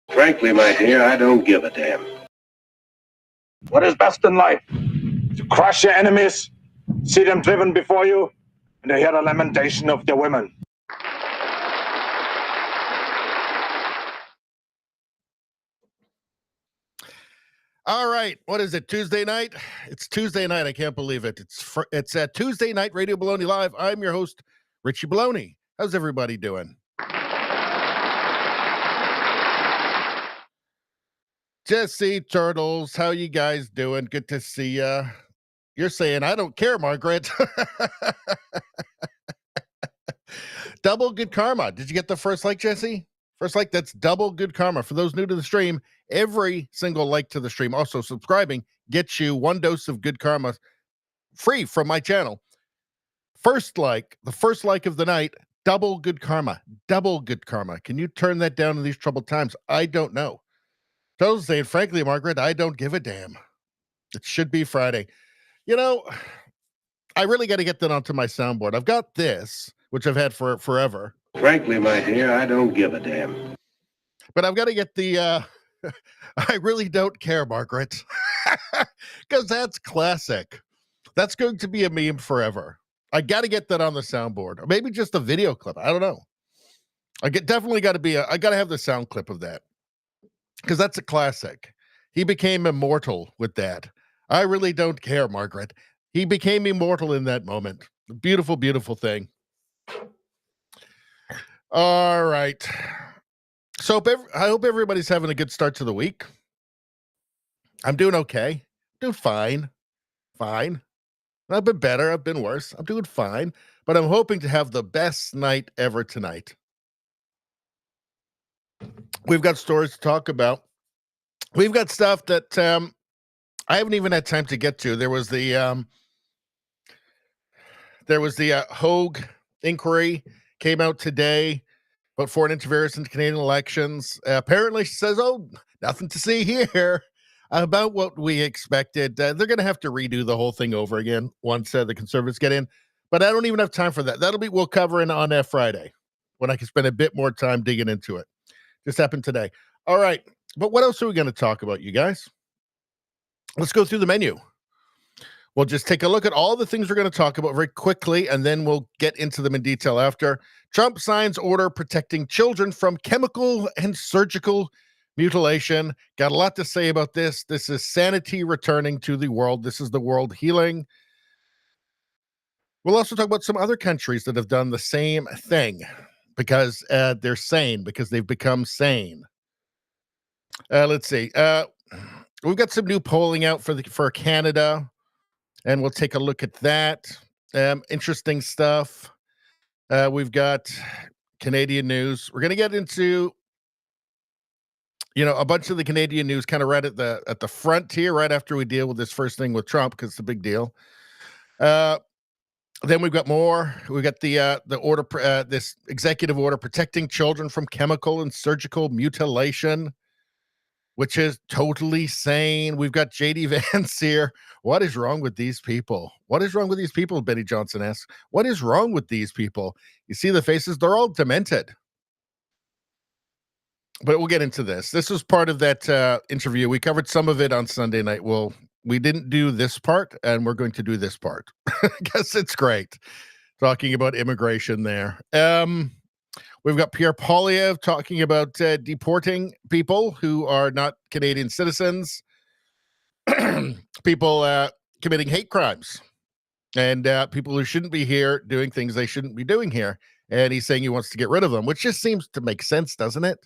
Frankly, my dear, I don't give a damn. What is best in life? To crush your enemies, see them driven before you, and to hear the lamentation of their women. All right. What is it? Tuesday night? It's Tuesday night. I can't believe it. It's Tuesday night Radio Baloney Live. I'm your host, Richie Baloney. How's everybody doing? Jesse Turtles, how you guys doing? Good to see ya. You're saying, I don't care, Margaret. Double good karma. Did you get the first like, Jesse? First like, that's double good karma. For those new to the stream, every single like to the stream, also subscribing, gets you one dose of good karma free from my channel. First like, the first like of the night, double good karma. Double good karma. Can you turn that down in these troubled times? I don't know. Total's saying, frankly, Margaret, I don't give a damn. It should be Friday. You know, I really got to get that onto my soundboard. I've got this, which I've had for forever. Frankly, my dear, I don't give a damn. But I've got to get the, I really don't care, Margaret. Because that's classic. That's going to be a meme forever. I got to get that on the soundboard. Or maybe just a video clip. I don't know. Definitely got to be, I got to have the sound clip of that. Because that's a classic. He became immortal with that. I really don't care, Margaret. He became immortal in that moment. Beautiful, beautiful thing. All right. So I hope everybody's having a good start to the week. I'm doing okay. Doing fine. Fine. I've been better. I've been worse. I'm doing fine. But I'm hoping to have the best night ever tonight. We've got stories to talk about. We've got stuff that I haven't even had time to get to. There was the Hogue inquiry came out today about foreign interference in Canadian elections. Apparently, she says, "Oh, nothing to see here." About what we expected. They're going to have to redo the whole thing over again once the Conservatives get in. But I don't even have time for that. We'll cover it on Friday when I can spend a bit more time digging into it. Just happened today. All right. But what else are we going to talk about, you guys? Let's go through the menu. We'll just take a look at all the things we're going to talk about very quickly, and then we'll get into them in detail after. Trump signs order protecting children from chemical and surgical mutilation. Got a lot to say about this. This is sanity returning to the world. This is the world healing. We'll also talk about some other countries that have done the same thing because they're sane, because they've become sane. Let's see. We've got some new polling out for Canada, and we'll take a look at that. Interesting stuff. We've got Canadian news. We're going to get into, a bunch of the Canadian news kind of right at the front here, right after we deal with this first thing with Trump, because it's a big deal. Then we've got more. We've got the order, this executive order protecting children from chemical and surgical mutilation, which is totally sane. We've got JD Vance here. What is wrong with these people? What is wrong with these people? Betty Johnson asks. What is wrong with these people? You see the faces? They're all demented. But we'll get into this. This was part of that interview. We covered some of it on Sunday night. Well, we didn't do this part, and we're going to do this part. I guess it's great. Talking about immigration there. We've got Pierre Poilievre talking about deporting people who are not Canadian citizens, people committing hate crimes, and people who shouldn't be here doing things they shouldn't be doing here. And he's saying he wants to get rid of them, which just seems to make sense, doesn't it?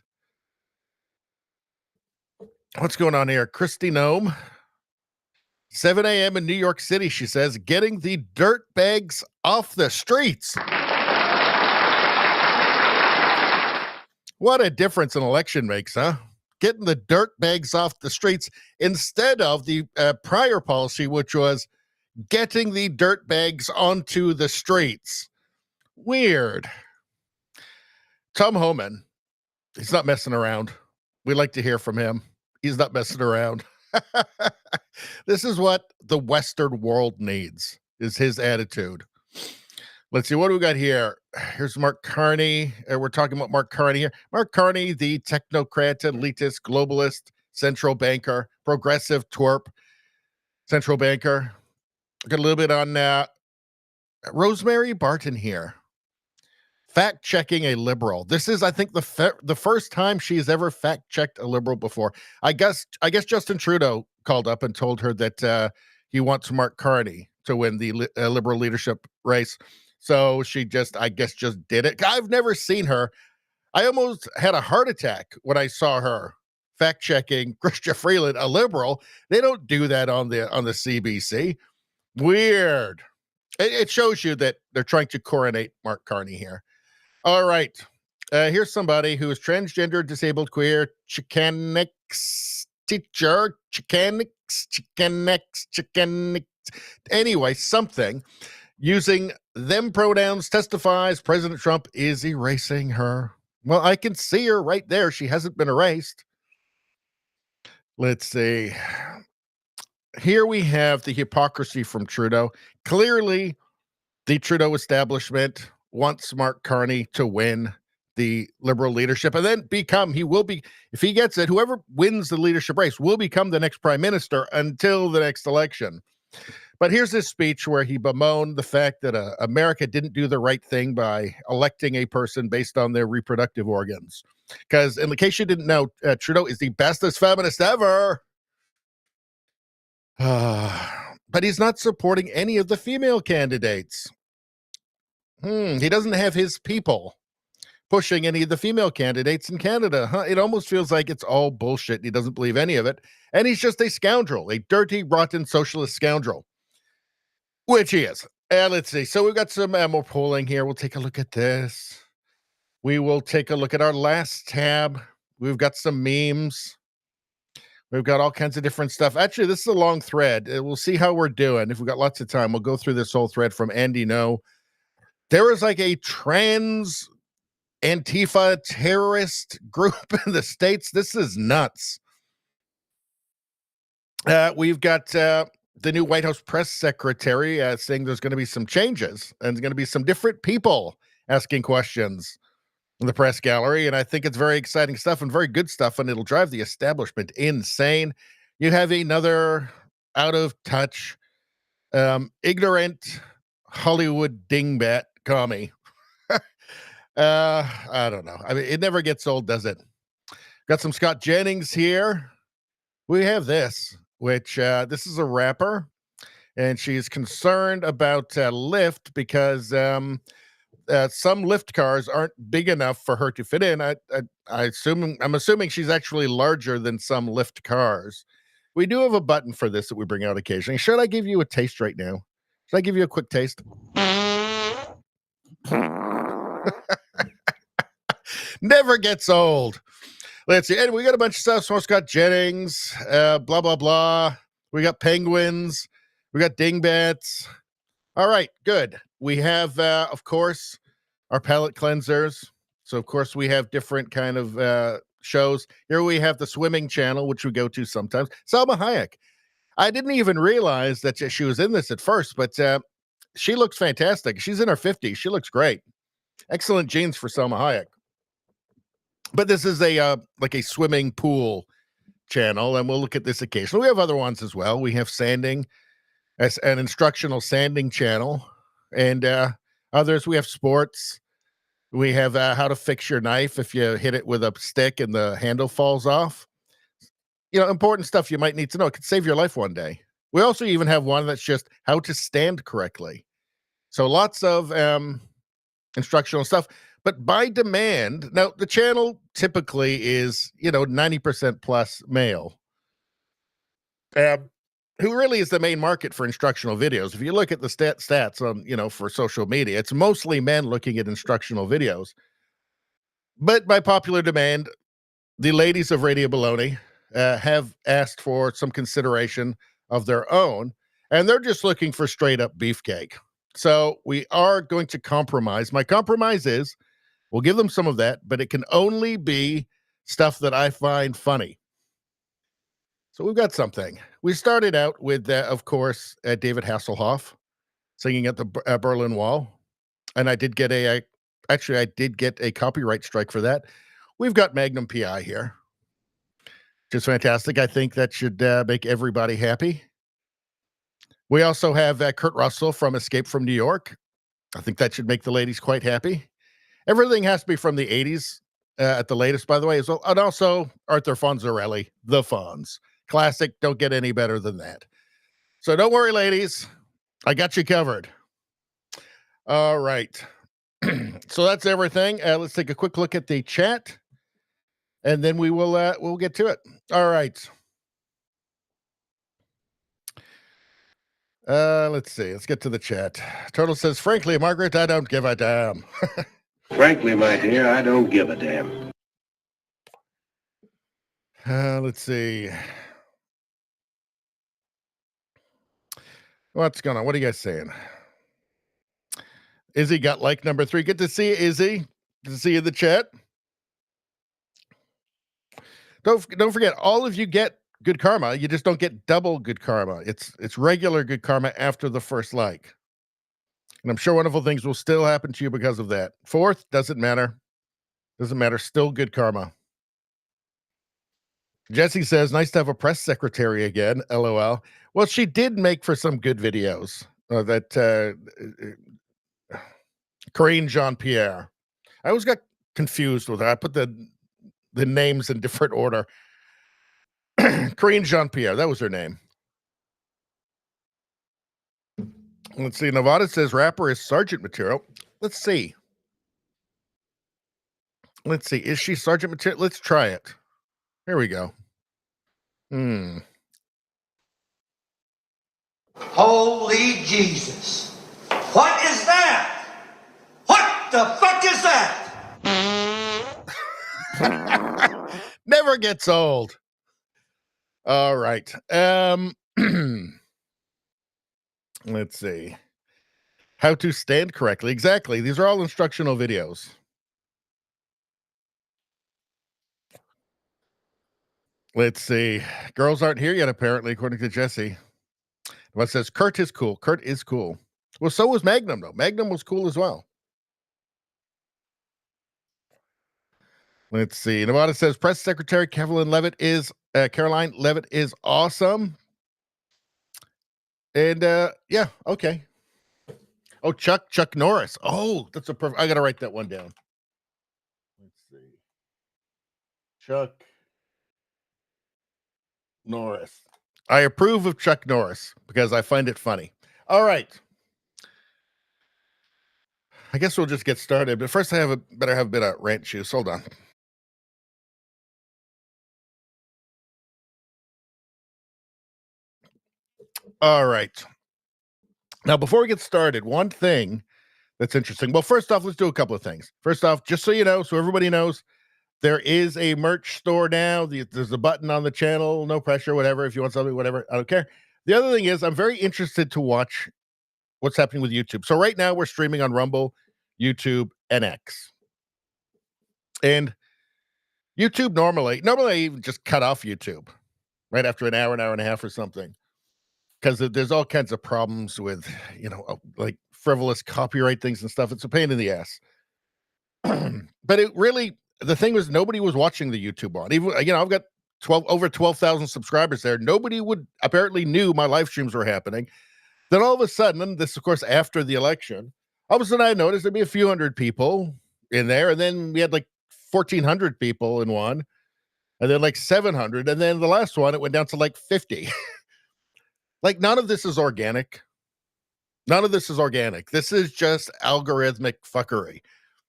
What's going on here? Christy Nome. 7 a.m. in New York City, she says, getting the dirt bags off the streets. What a difference an election makes, huh? Getting the dirt bags off the streets instead of the prior policy, which was getting the dirt bags onto the streets. Weird. Tom Homan, he's not messing around. We like to hear from him. He's not messing around. This is what the Western world needs, is his attitude. Let's see, what do we got here? Here's Mark Carney. We're talking about Mark Carney here. Mark Carney, the technocrat, elitist, globalist, central banker, progressive twerp, central banker. Got a little bit on Rosemary Barton here. Fact-checking a liberal. This is, I think, the first time she's ever fact-checked a liberal before. I guess Justin Trudeau called up and told her that he wants Mark Carney to win the liberal leadership race. So she just did it. I've never seen her. I almost had a heart attack when I saw her fact-checking Chrystia Freeland, a liberal. They don't do that on the CBC. Weird. It shows you that they're trying to coronate Mark Carney here. All right. Here's somebody who is transgender, disabled, queer, Chicanx teacher, Chicanx. Anyway, something. Using them pronouns testifies President Trump is erasing her. Well, I can see her right there. She hasn't been erased. Let's see. Here we have the hypocrisy from Trudeau. Clearly, the Trudeau establishment wants Mark Carney to win the liberal leadership and then if he gets it, whoever wins the leadership race will become the next prime minister until the next election. But here's his speech where he bemoaned the fact that America didn't do the right thing by electing a person based on their reproductive organs. Because in case you didn't know, Trudeau is the bestest feminist ever. But he's not supporting any of the female candidates. He doesn't have his people pushing any of the female candidates in Canada. It almost feels like it's all bullshit. He doesn't believe any of it. And he's just a scoundrel, a dirty, rotten socialist scoundrel, which he is. Let's see. So we've got some more polling here. We'll take a look at this. We will take a look at our last tab. We've got some memes. We've got all kinds of different stuff. Actually, this is a long thread. We'll see how we're doing. If we've got lots of time, we'll go through this whole thread from Andy No. There was like a trans Antifa terrorist group in the States. This is nuts. We've got the new White House press secretary saying there's going to be some changes and there's going to be some different people asking questions in the press gallery. And I think it's very exciting stuff and very good stuff, and it'll drive the establishment insane. You have another out of touch Ignorant Hollywood dingbat commie. I don't know. I mean, it never gets old, does it? Got some Scott Jennings here. We have this, which this is a rapper, and she's concerned about Lyft because some Lyft cars aren't big enough for her to fit in. I'm assuming she's actually larger than some Lyft cars. We do have a button for this that we bring out occasionally. Should I give you a taste right now? Should I give you a quick taste? Never gets old. Let's see. And we got a bunch of stuff. So Scott Jennings, blah, blah, blah. We got penguins. We got dingbats. All right, good. We have, of course, our palate cleansers. So, of course, we have different kind of shows. Here we have the swimming channel, which we go to sometimes. Salma Hayek. I didn't even realize that she was in this at first, but she looks fantastic. She's in her 50s. She looks great. Excellent genes for Salma Hayek. But this is a like a swimming pool channel, and we'll look at this occasionally. We have other ones as well. We have sanding, as an instructional sanding channel, and others. We have sports. We have how to fix your knife if you hit it with a stick and the handle falls off. You know, important stuff you might need to know. It could save your life one day. We also even have one that's just how to stand correctly. So lots of instructional stuff. But by demand, now the channel typically is, 90% plus male. Who really is the main market for instructional videos? If you look at the stats on, for social media, it's mostly men looking at instructional videos. But by popular demand, the ladies of Radio Baloney have asked for some consideration of their own, and they're just looking for straight up beefcake. So we are going to compromise. My compromise is we'll give them some of that, but it can only be stuff that I find funny. So we've got something. We started out with, of course, David Hasselhoff singing at the Berlin Wall. And I did get I did get a copyright strike for that. We've got Magnum PI here, which is fantastic. I think that should make everybody happy. We also have Kurt Russell from Escape from New York. I think that should make the ladies quite happy. Everything has to be from the 80s at the latest, by the way, as well. And also Arthur Fonzarelli, the Fonz. Classic. Don't get any better than that. So don't worry, ladies. I got you covered. All right. So that's everything. Let's take a quick look at the chat, and then we'll get to it. All right. Let's see. Let's get to the chat. Turtle says, frankly, Margaret, I don't give a damn. Frankly, my dear, I don't give a damn. Let's see. What's going on? What are you guys saying? Izzy got like number 3. Good to see you, Izzy. Good to see you in the chat. Don't forget, all of you get good karma. You just don't get double good karma. It's regular good karma after the first like. And I'm sure wonderful things will still happen to you because of that. 4th, doesn't matter. Doesn't matter. Still good karma. Jesse says, nice to have a press secretary again. LOL. Well, she did make for some good videos. Corinne Jean-Pierre. I always got confused with her. I put the names in different order. Corinne Jean-Pierre, that was her name. Let's see. Nevada says rapper is sergeant material. Let's see. Is she sergeant material? Let's try it. Here we go. Holy Jesus. What is that? What the fuck is that? Never gets old. All right. Let's see. How to stand correctly. Exactly. These are all instructional videos. Let's see. Girls aren't here yet, apparently, according to Jesse. What says Kurt is cool. Kurt is cool. Well, so was Magnum, though. Magnum was cool as well. Let's see. Nevada says press secretary Caroline Levitt is awesome. And yeah, okay. Oh, Chuck Norris. Oh, that's a perfect. I got to write that one down. Let's see. Chuck Norris. I approve of Chuck Norris because I find it funny. All right. I guess we'll just get started. But first, I better have a bit of rant juice. Hold on. All right. Now, before we get started, one thing that's interesting. Well, first off, let's do a couple of things. First off, just so you know, so everybody knows, there is a merch store now. There's a button on the channel, no pressure, whatever. If you want something, whatever, I don't care. The other thing is, I'm very interested to watch what's happening with YouTube. So right now, we're streaming on Rumble, YouTube, and X. And YouTube normally I even just cut off YouTube right after an hour and a half or something, because there's all kinds of problems with, like frivolous copyright things and stuff. It's a pain in the ass. But the thing was, nobody was watching the YouTube on. Even, I've got over 12,000 subscribers there. Nobody apparently knew my live streams were happening. Then all of a sudden, and this, of course, after the election, all of a sudden I noticed there'd be a few hundred people in there. And then we had like 1,400 people in one, and then like 700. And then the last one, it went down to like 50. Like, none of this is organic. None of this is organic. This is just algorithmic fuckery,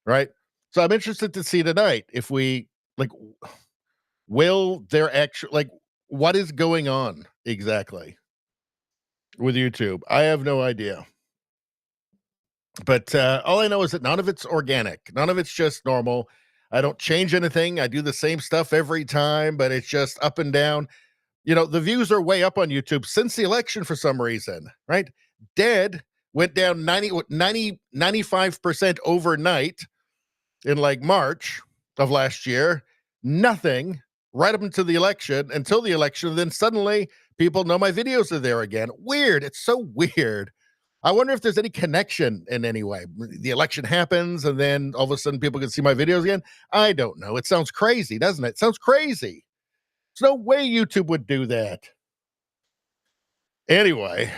right? So I'm interested to see tonight if will there actually, what is going on exactly with YouTube? I have no idea. But all I know is that none of it's organic. None of it's just normal. I don't change anything. I do the same stuff every time, but it's just up and down. The views are way up on YouTube since the election for some reason, right? Dead went down 95% overnight in like March of last year. Nothing right up until the election, and then suddenly people know my videos are there again. Weird. It's so weird. I wonder if there's any connection in any way. The election happens, and then all of a sudden people can see my videos again. I don't know. It sounds crazy, doesn't it? It sounds crazy. There's no way YouTube would do that. Anyway,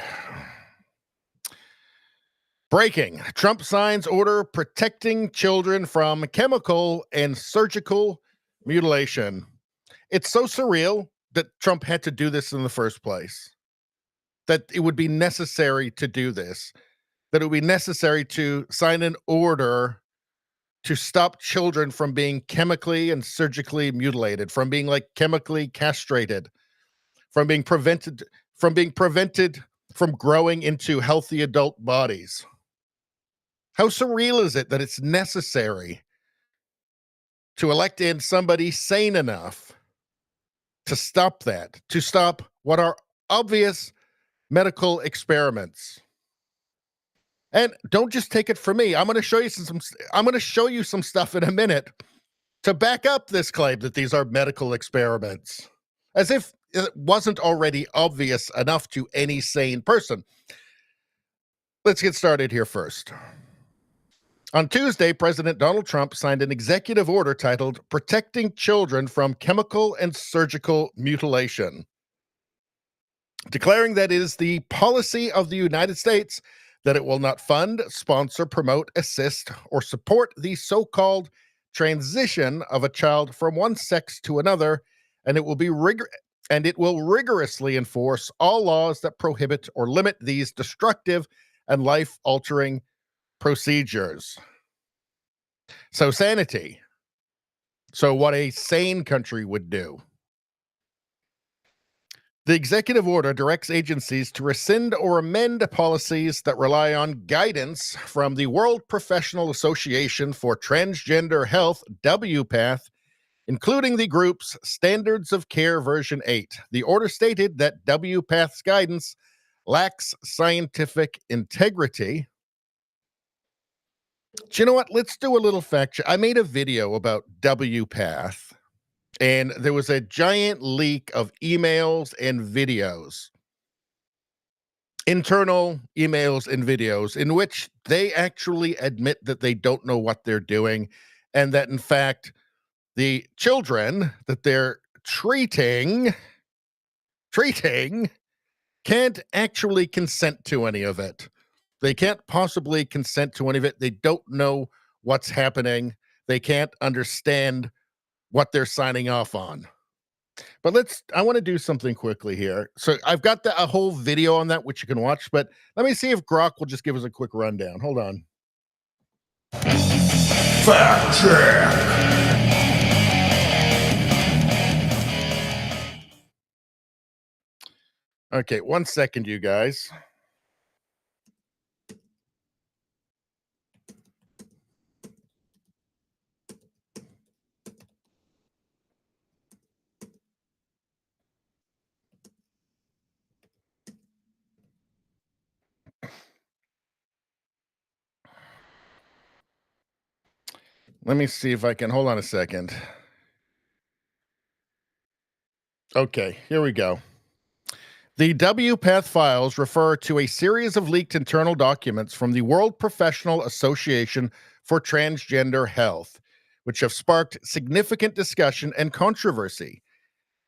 breaking. Trump signs order protecting children from chemical and surgical mutilation. It's so surreal that Trump had to do this in the first place, that it would be necessary to do this, that it would be necessary to sign an order to stop children from being chemically and surgically mutilated, from being like chemically castrated, from being prevented from growing into healthy adult bodies. How surreal is it that it's necessary to elect in somebody sane enough to stop that, to stop what are obvious medical experiments? And don't just take it from me. I'm going to show you some stuff in a minute to back up this claim that these are medical experiments, as if it wasn't already obvious enough to any sane person. Let's get started here first. On Tuesday, President Donald Trump signed an executive order titled Protecting Children from Chemical and Surgical Mutilation, declaring that it is the policy of the United States that it will not fund, sponsor, promote, assist, or support the so-called transition of a child from one sex to another, and it will rigorously enforce all laws that prohibit or limit these destructive and life-altering procedures. So sanity. So what a sane country would do. The executive order directs agencies to rescind or amend policies that rely on guidance from the World Professional Association for Transgender Health, WPATH, including the group's Standards of Care version 8. The order stated that WPATH's guidance lacks scientific integrity. Do you know what? Let's do a little fact check. I made a video about WPATH, and there was a giant leak of emails and videos, internal emails and videos, in which they actually admit that they don't know what they're doing, and that, in fact, the children that they're treating can't actually consent to any of it. They can't possibly consent to any of it. They don't know what's happening. They can't understand what they're signing off on. But I want to do something quickly here. So I've got a whole video on that, which you can watch, but let me see if Grok will just give us a quick rundown. Hold on. Fact check. Okay, 1 second, you guys. Let me see if I can, hold on a second. Okay, here we go. The WPATH files refer to a series of leaked internal documents from the World Professional Association for Transgender Health, which have sparked significant discussion and controversy.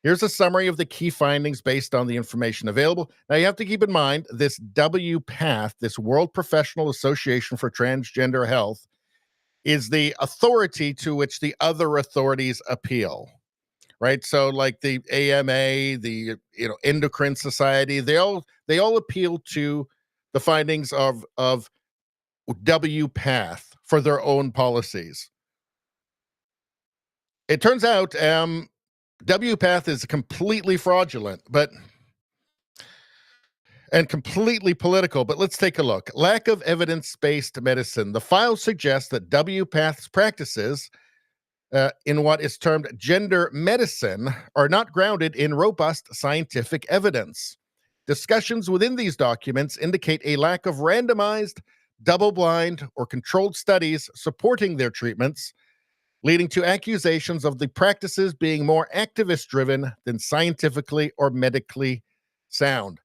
Here's a summary of the key findings based on the information available. Now, you have to keep in mind this WPATH, this World Professional Association for Transgender Health, is the authority to which the other authorities appeal. Right, so like the AMA, the Endocrine Society, they all appeal to the findings of WPATH for their own policies. It turns out WPATH is completely fraudulent, and completely political. But let's take a look. Lack of evidence-based medicine. The file suggests that WPATH's practices in what is termed gender medicine are not grounded in robust scientific evidence. Discussions within these documents indicate a lack of randomized, double-blind, or controlled studies supporting their treatments, leading to accusations of the practices being more activist-driven than scientifically or medically sound.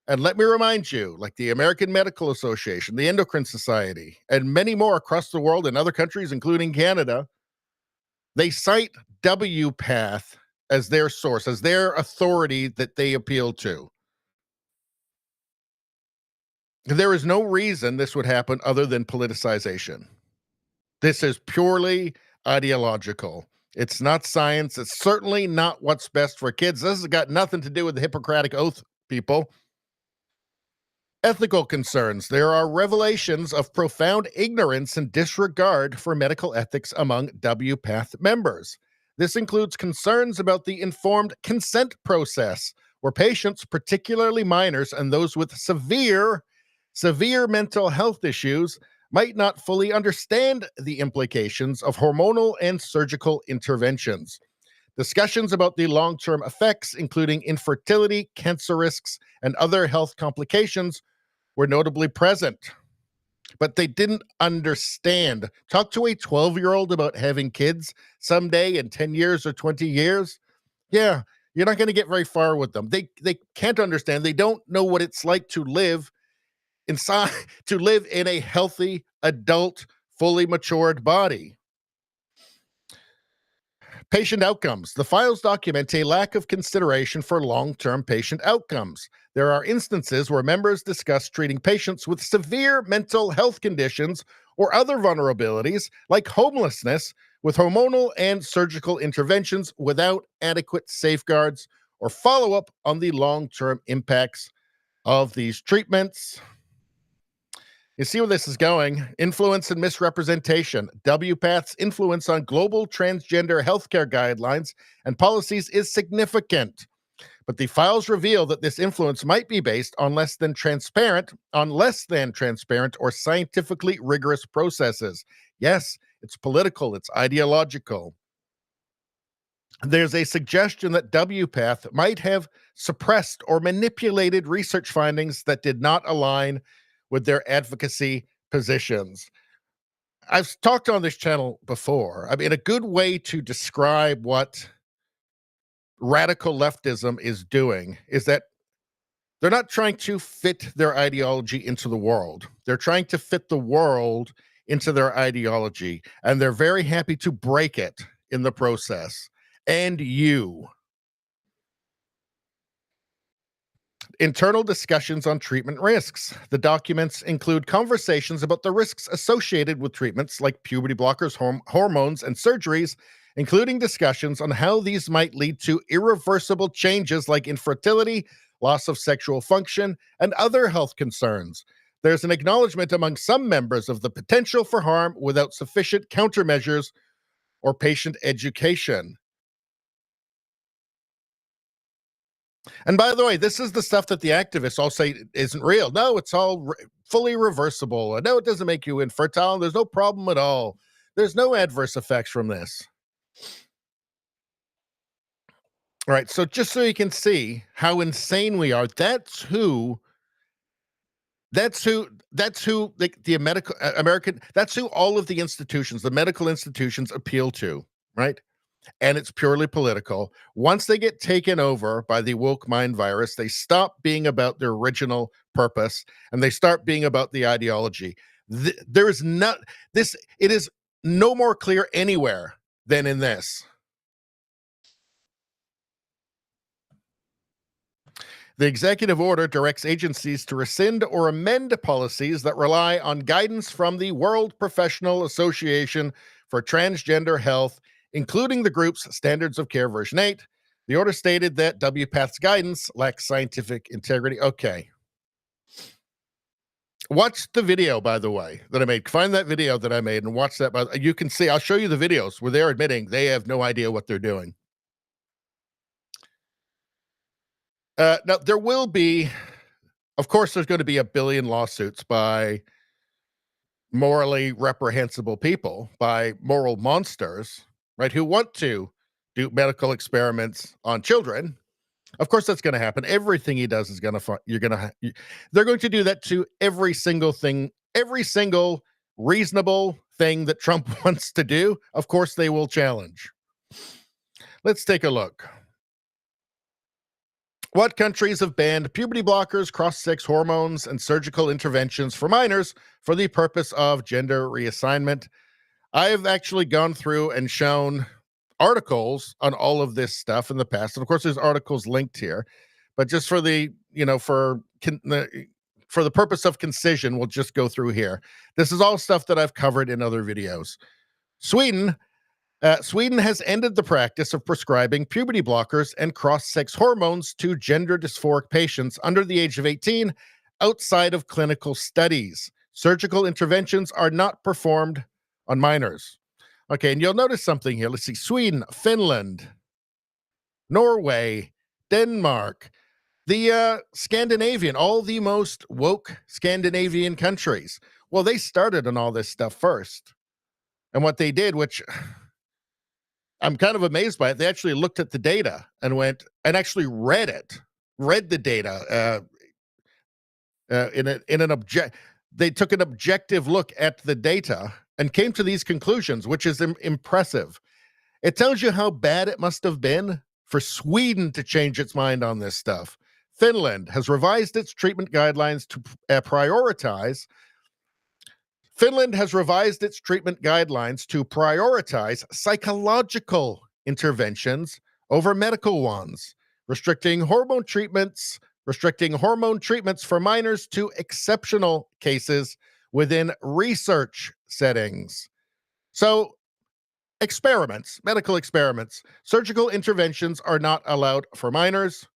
And let me remind you, like the American Medical Association, the Endocrine Society, and many more across the world in other countries, including Canada, they cite WPATH as their source, as their authority that they appeal to. There is no reason this would happen other than politicization. This is purely ideological. It's not science. It's certainly not what's best for kids. This has got nothing to do with the Hippocratic Oath, people. Ethical concerns. There are revelations of profound ignorance and disregard for medical ethics among WPATH members. This includes concerns about the informed consent process, where patients, particularly minors and those with severe mental health issues, might not fully understand the implications of hormonal and surgical interventions. Discussions about the long-term effects, including infertility, cancer risks, and other health complications, were notably present, but they didn't understand. Talk to a 12-year-old about having kids someday in 10 years or 20 years. Yeah, you're not going to get very far with them. They can't understand. They don't know what it's like to live inside, to live in a healthy, adult, fully matured body. Patient outcomes. The files document a lack of consideration for long-term patient outcomes. There are instances where members discuss treating patients with severe mental health conditions or other vulnerabilities, like homelessness, with hormonal and surgical interventions without adequate safeguards or follow-up on the long-term impacts of these treatments. You see where this is going. Influence and misrepresentation. WPATH's influence on global transgender healthcare guidelines and policies is significant. But the files reveal that this influence might be based on less than transparent or scientifically rigorous processes. Yes, it's political, it's ideological. There's a suggestion that WPATH might have suppressed or manipulated research findings that did not align with their advocacy positions. I've talked on this channel before. I mean, a good way to describe what radical leftism is doing is that they're not trying to fit their ideology into the world. They're trying to fit the world into their ideology, and they're very happy to break it in the process. And you. internal discussions on treatment risks. The documents include conversations about the risks associated with treatments like puberty blockers, hormones, and surgeries, including discussions on how these might lead to irreversible changes like infertility, loss of sexual function, and other health concerns. There's an acknowledgement among some members of the potential for harm without sufficient countermeasures or patient education. And by the way, this is the stuff that the activists all say isn't real. No, it's all fully reversible. No, it doesn't make you infertile. There's no problem at all. There's no adverse effects from this. All right, so just so you can see how insane we are, that's who the medical American, that's who all of the institutions, the medical institutions appeal to, right? And it's purely political. Once they get taken over by the woke mind virus, they stop being about their original purpose and they start being about the ideology. There is not this, it is no more clear anywhere than in this. The executive order directs agencies to rescind or amend policies that rely on guidance from the World Professional Association for Transgender Health, including the group's Standards of Care version 8. The order stated that WPATH's guidance lacks scientific integrity. Okay. Watch the video, by the way, that I made. Find that video that I made and watch that. You can see, I'll show you the videos where they're admitting they have no idea what they're doing. Now, there will be, of course, there's going to be a billion lawsuits by morally reprehensible people, by moral monsters, right, who want to do medical experiments on children. Of course, that's going to happen. Everything he does is going to, they're going to do that to every single thing, every single reasonable thing that Trump wants to do. Of course, they will challenge. Let's take a look. What countries have banned puberty blockers, cross-sex hormones, and surgical interventions for minors for the purpose of gender reassignment? I've actually gone through and shown articles on all of this stuff in the past. And of course, there's articles linked here. But just for the, for the purpose of concision, we'll just go through here. This is all stuff that I've covered in other videos. Sweden has ended the practice of prescribing puberty blockers and cross-sex hormones to gender dysphoric patients under the age of 18 outside of clinical studies. Surgical interventions are not performed on minors. Okay, and you'll notice something here. Let's see. Sweden, Finland, Norway, Denmark, the Scandinavian, all the most woke Scandinavian countries. Well, they started on all this stuff first. And what they did, which I'm kind of amazed by it, they actually looked at the data and went and actually read the data they took an objective look at the data and came to these conclusions, which is impressive. It tells you how bad it must have been for Sweden to change its mind on this stuff. Finland has revised its treatment guidelines to prioritize psychological interventions over medical ones, restricting hormone treatments for minors to exceptional cases within research settings. So, medical experiments, surgical interventions are not allowed for minors.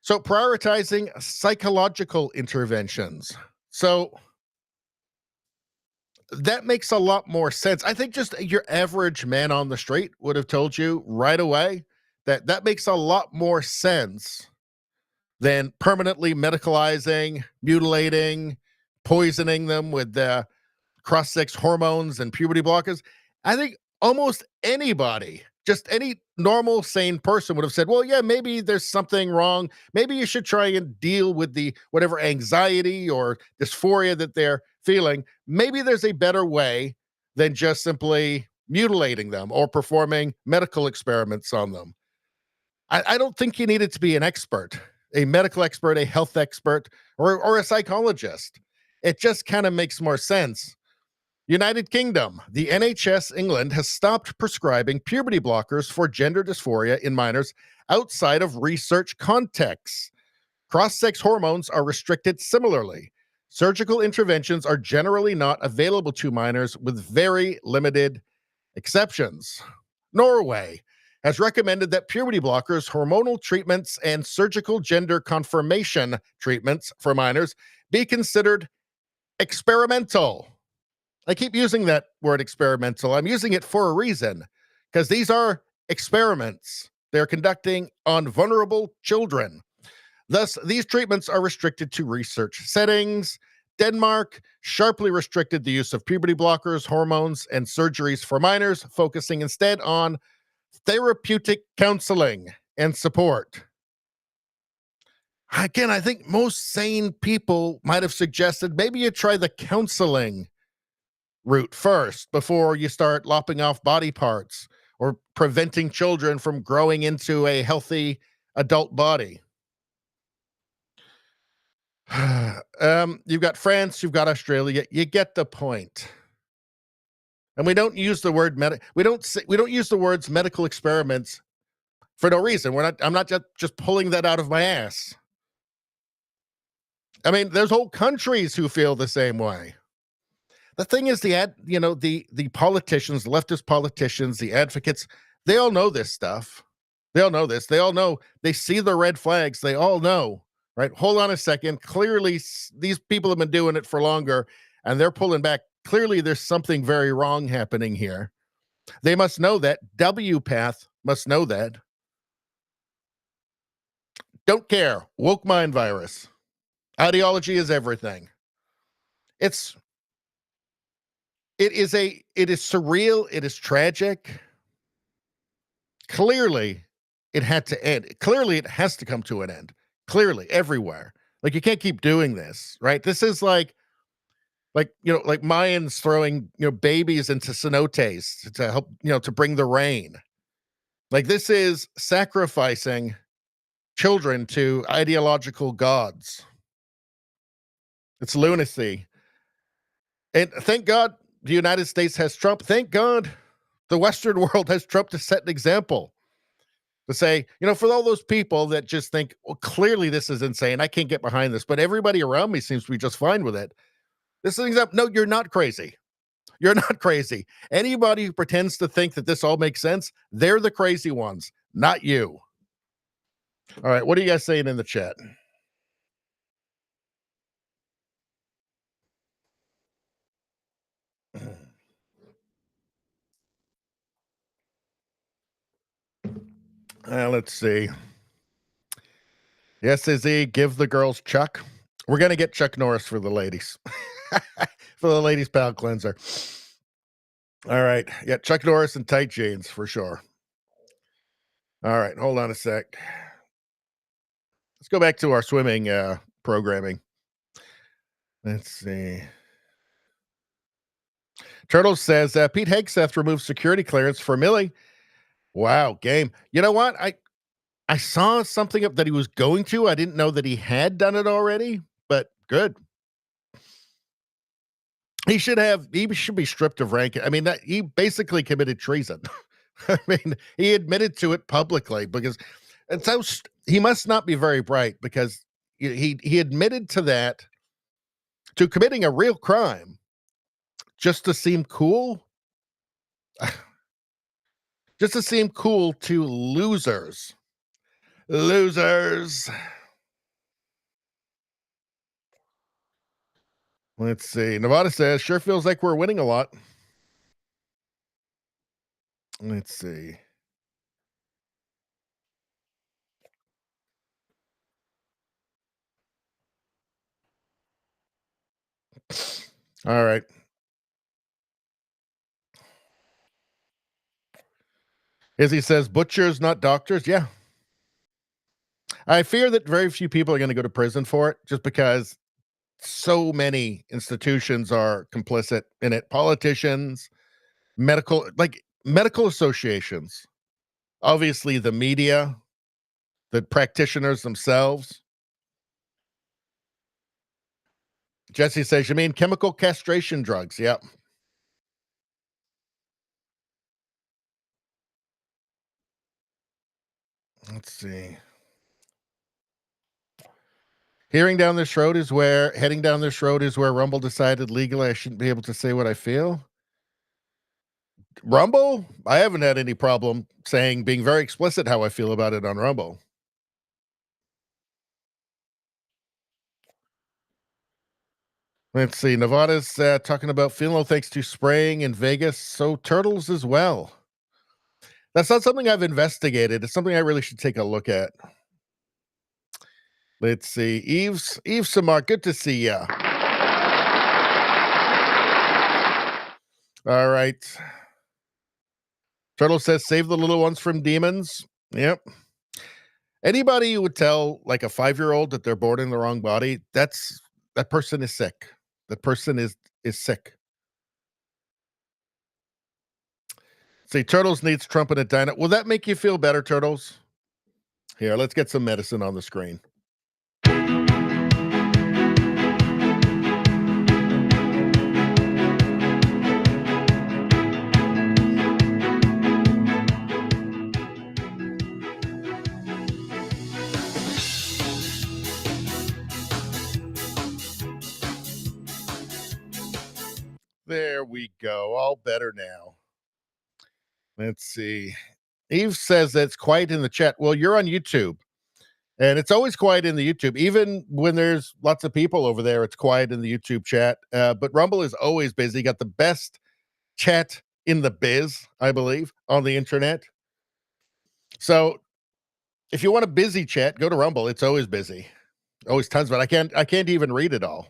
So, prioritizing psychological interventions. So, that makes a lot more sense. I think just your average man on the street would have told you right away that makes a lot more sense than permanently medicalizing, mutilating, poisoning them with cross-sex hormones and puberty blockers. I think almost anybody, just any normal, sane person would have said, well, yeah, maybe there's something wrong. Maybe you should try and deal with the whatever anxiety or dysphoria that they're feeling. Maybe there's a better way than just simply mutilating them or performing medical experiments on them. I don't think you needed to be an expert, a medical expert, a health expert, or a psychologist. It just kind of makes more sense. United Kingdom, the NHS England has stopped prescribing puberty blockers for gender dysphoria in minors outside of research contexts. Cross-sex hormones are restricted similarly. Surgical interventions are generally not available to minors with very limited exceptions. Norway has recommended that puberty blockers, hormonal treatments, and surgical gender confirmation treatments for minors be considered experimental. I keep using that word experimental. I'm using it for a reason, because these are experiments they're conducting on vulnerable children. Thus, these treatments are restricted to research settings. Denmark sharply restricted the use of puberty blockers, hormones, and surgeries for minors, focusing instead on therapeutic counseling and support. Again, I think most sane people might have suggested maybe you try the counseling route first before you start lopping off body parts or preventing children from growing into a healthy adult body. You've got France, you've got Australia. You get the point. And we don't use the word we don't use the words medical experiments for no reason. I'm not just pulling that out of my ass. I mean, there's whole countries who feel the same way. The thing is, the politicians, leftist politicians, the advocates, they all know this stuff. They all know this. They all know. They see the red flags. They all know, right? Hold on a second. Clearly, these people have been doing it for longer, and they're pulling back. Clearly, there's something very wrong happening here. They must know that. WPATH must know that. Don't care. Woke mind virus. Ideology is everything. It is surreal. It is tragic. Clearly, it had to end. Clearly, it has to come to an end. Clearly, everywhere. Like, you can't keep doing this, right? This is like Mayans throwing, babies into cenotes to help, to bring the rain. Like, this is sacrificing children to ideological gods. It's lunacy. And thank God the United States has Trump. Thank God the Western world has Trump to set an example. To say, for all those people that just think, well, clearly this is insane. I can't get behind this, but everybody around me seems to be just fine with it. This is an example. No, you're not crazy. You're not crazy. Anybody who pretends to think that this all makes sense, they're the crazy ones, not you. All right, what are you guys saying in the chat? Let's see. Yes, Izzy, give the girls Chuck. We're going to get Chuck Norris for the ladies. For the ladies' palate cleanser. All right. Yeah, Chuck Norris and tight jeans for sure. All right. Hold on a sec. Let's go back to our swimming programming. Let's see. Turtles says Pete Hegseth removed security clearance for Millie. Wow, game. You know what? I saw something up that he was going to. I didn't know that he had done it already, but good. He should be stripped of rank. I mean, he basically committed treason. I mean, he admitted to it publicly because it's so he must not be very bright because he admitted to that, to committing a real crime just to seem cool. Just to seem cool to losers. Losers. Let's see. Nevada says, sure feels like we're winning a lot. Let's see. All right. Izzy says, butchers, not doctors. Yeah. I fear that very few people are going to go to prison for it just because so many institutions are complicit in it. Politicians, medical associations, obviously the media, the practitioners themselves. Jesse says, you mean chemical castration drugs? Yep. Let's see. Heading down this road is where Rumble decided legally I shouldn't be able to say what I feel. Rumble? I haven't had any problem being very explicit how I feel about it on Rumble. Let's see. Nevada's talking about pheno thanks to spraying in Vegas. So turtles as well. That's not something I've investigated. It's something I really should take a look at. Let's see. Yves Samar, good to see ya. All right. Turtle says, save the little ones from demons. Yep. Anybody who would tell like a 5-year-old that they're born in the wrong body, that person is sick. That person is sick. See, Turtles needs trumpet and dino. Will that make you feel better, Turtles? Here, let's get some medicine on the screen. There we go. All better now. Let's see. Eve says that it's quiet in the chat. Well, you're on YouTube. And it's always quiet in the YouTube. Even when there's lots of people over there, it's quiet in the YouTube chat. But Rumble is always busy. Got the best chat in the biz, I believe, on the internet. So if you want a busy chat, go to Rumble. It's always busy. Always tons, but I can't even read it all.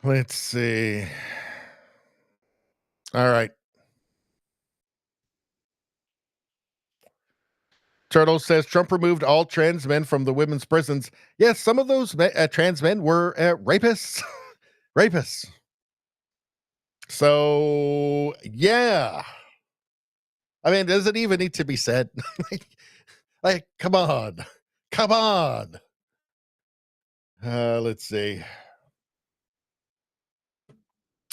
Let's see. All right. Turtle says Trump removed all trans men from the women's prisons. Yes, some of those trans men were rapists. Rapists. So, yeah. I mean, does it even need to be said? like, come on. Come on. Let's see.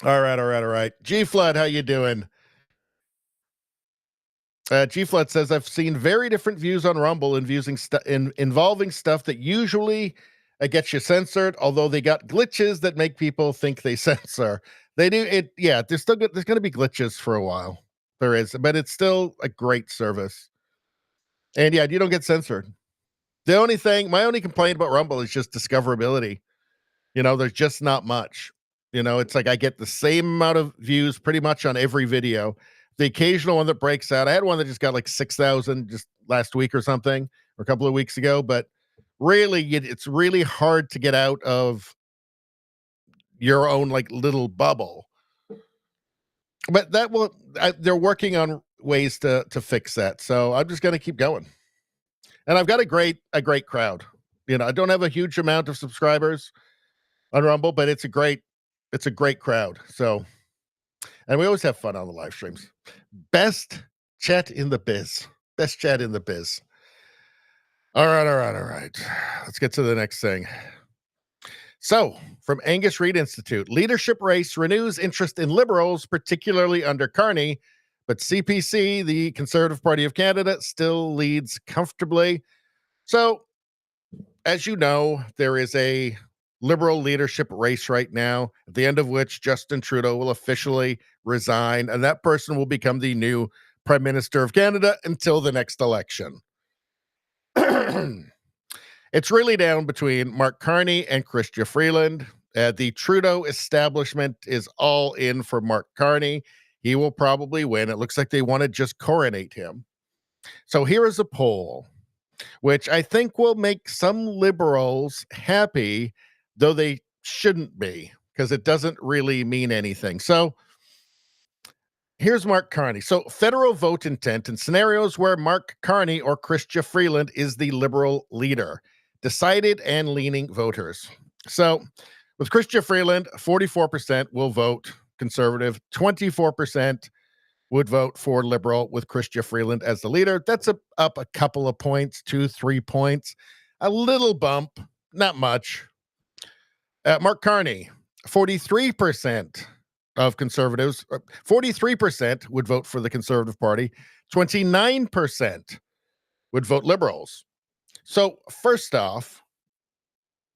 All right. G Flood, how you doing? G Flood says I've seen very different views on Rumble involving stuff that usually gets you censored, although they got glitches that make people think they censor. They do it. Yeah, there's going to be glitches for a while. There is, but it's still a great service. And yeah, you don't get censored. My only complaint about Rumble is just discoverability. There's just not much. It's like I get the same amount of views pretty much on every video. The occasional one that breaks out. I had one that just got like 6,000 just last week or something, or a couple of weeks ago. But really, it's really hard to get out of your own like little bubble. But they're working on ways to fix that. So I'm just going to keep going. And I've got a great crowd. I don't have a huge amount of subscribers on Rumble, but it's a great crowd. So, and we always have fun on the live streams. Best chat in the biz. Best chat in the biz. All right. Let's get to the next thing. So, from Angus Reid Institute, leadership race renews interest in Liberals, particularly under Carney, but CPC, the Conservative Party of Canada, still leads comfortably. So, as you know, there is a Liberal leadership race right now, at the end of which Justin Trudeau will officially resign, and that person will become the new Prime Minister of Canada until the next election. It's really down between Mark Carney and Chrystia Freeland. The Trudeau establishment is all in for Mark Carney. He will probably win. It looks like they want to just coronate him. So here is a poll, which I think will make some Liberals happy, though they shouldn't be, because it doesn't really mean anything. So here's Mark Carney. So federal vote intent in scenarios where Mark Carney or Chrystia Freeland is the Liberal leader. Decided and leaning voters. So with Chrystia Freeland, 44% will vote Conservative, 24% would vote for Liberal with Chrystia Freeland as the leader. That's up a couple of points, 2-3 points. A little bump, not much. Mark Carney, 43% of Conservatives, 43% would vote for the Conservative Party, 29% would vote Liberals. So first off,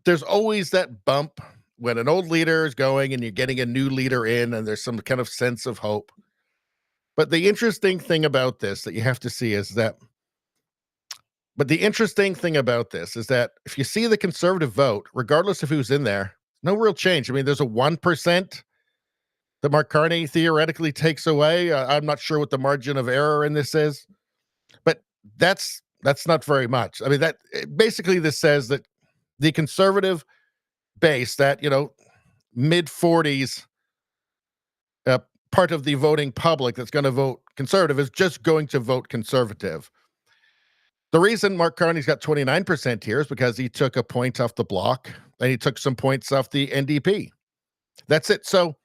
there's always that bump when an old leader is going and you're getting a new leader in, and there's some kind of sense of hope. But the interesting thing about this that you have to see is that if you see the Conservative vote, regardless of who's in there, no real change. I mean, there's a 1% that Mark Carney theoretically takes away. I'm not sure what the margin of error in this is, but that's not very much. I mean, basically this says that the Conservative base, that, mid 40s part of the voting public that's going to vote Conservative, is just going to vote Conservative. The reason Mark Carney's got 29% here is because he took a point off the bloc and he took some points off the NDP. That's it. So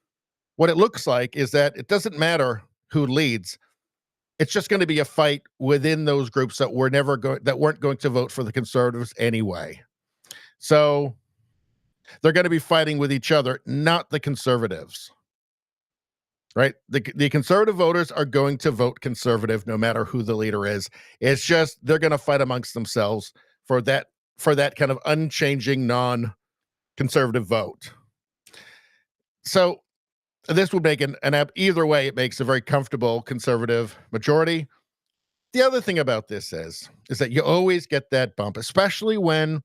what it looks like is that it doesn't matter who leads. It's just going to be a fight within those groups that weren't going to vote for the Conservatives anyway. So they're going to be fighting with each other, not the Conservatives. Right? The Conservative voters are going to vote Conservative no matter who the leader is. It's just they're going to fight amongst themselves for that kind of unchanging non-conservative vote. So this would make either way, it makes a very comfortable Conservative majority. The other thing about this is that you always get that bump, especially when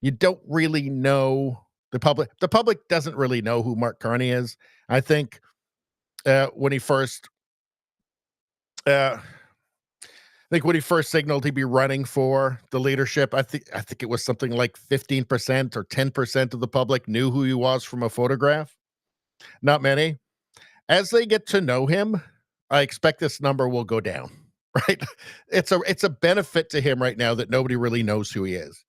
you don't really know the public. The public doesn't really know who Mark Carney is. I think when he first signaled he'd be running for the leadership, I think it was something like 15% or 10% of the public knew who he was from a photograph. Not many. As they get to know him, I expect this number will go down. Right? It's a benefit to him right now that nobody really knows who he is.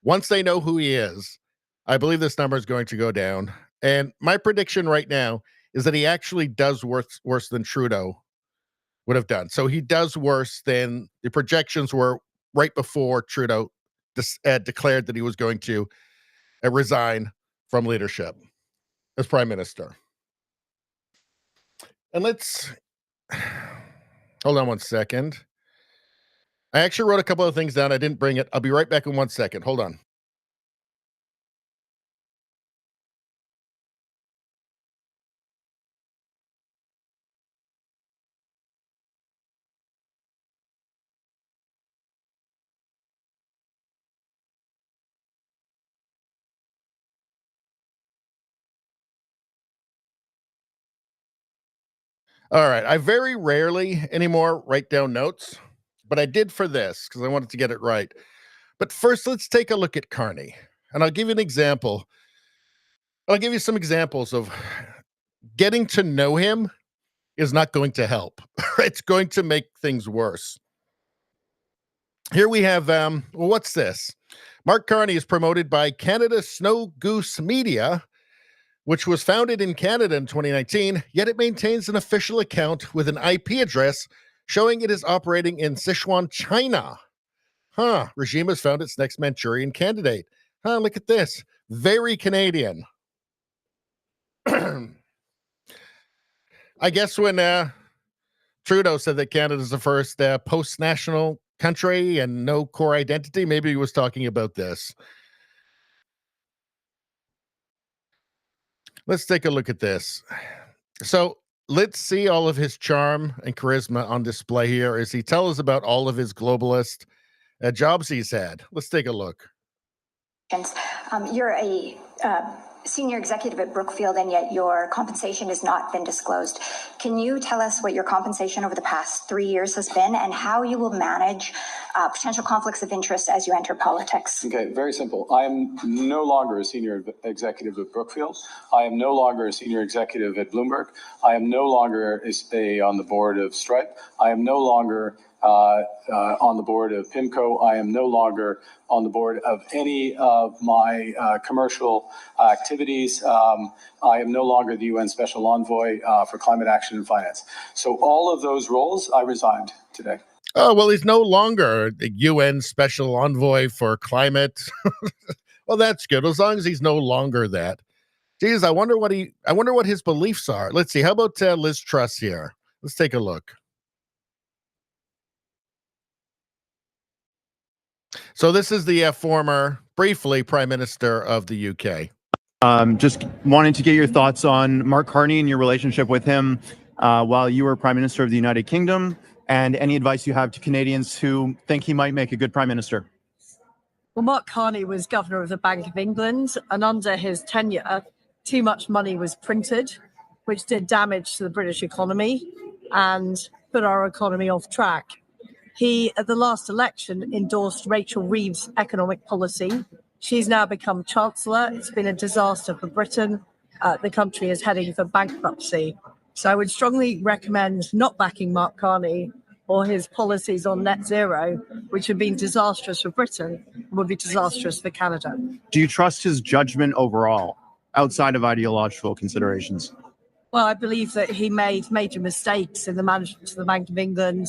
Once they know who he is, I believe this number is going to go down. And my prediction right now is that he actually does worse than Trudeau would have done. So he does worse than the projections were right before Trudeau declared that he was going to resign from leadership as prime minister. And let's hold on one second. I actually wrote a couple of things down. I didn't bring it. I'll be right back in 1 second. Hold on. All right. I very rarely anymore write down notes, but I did for this because I wanted to get it right. But first, let's take a look at Carney. And I'll give you an example. I'll give you some examples of getting to know him is not going to help. It's going to make things worse. Here we have, what's this? Mark Carney is promoted by Canada Snow Goose Media, which was founded in Canada in 2019, yet it maintains an official account with an IP address showing it is operating in Sichuan, China. Regime has found its next Manchurian candidate. Look at this. Very Canadian. I guess when Trudeau said that Canada is the first post-national country and no core identity, maybe he was talking about this. Let's take a look at this. So let's see all of his charm and charisma on display here as he tells us about all of his globalist jobs he's had. Let's take a look. You're a senior executive at Brookfield, and yet your compensation has not been disclosed. Can you tell us what your compensation over the past 3 years has been and how you will manage potential conflicts of interest as you enter politics? Okay, very simple. I am no longer a senior executive at Brookfield. I am no longer a senior executive at Bloomberg. I am no longer on the board of Stripe. I am no longer on the board of PIMCO. I am no longer on the board of any of my commercial activities. I am no longer the UN Special Envoy for Climate Action and Finance. So all of those roles, I resigned today. Oh, well, he's no longer the UN Special Envoy for Climate. Well, that's good. As long as he's no longer that. Geez, I wonder what his beliefs are. Let's see. How about Liz Truss here? Let's take a look. So this is the former, briefly, Prime Minister of the UK. Just wanted to get your thoughts on Mark Carney and your relationship with him while you were Prime Minister of the United Kingdom, and any advice you have to Canadians who think he might make a good Prime Minister. Well, Mark Carney was Governor of the Bank of England, and under his tenure, too much money was printed, which did damage to the British economy and put our economy off track. He, at the last election, endorsed Rachel Reeves' economic policy. She's now become Chancellor. It's been a disaster for Britain. The country is heading for bankruptcy. So I would strongly recommend not backing Mark Carney or his policies on net zero, which have been disastrous for Britain and would be disastrous for Canada. Do you trust his judgment overall, outside of ideological considerations? Well, I believe that he made major mistakes in the management of the Bank of England.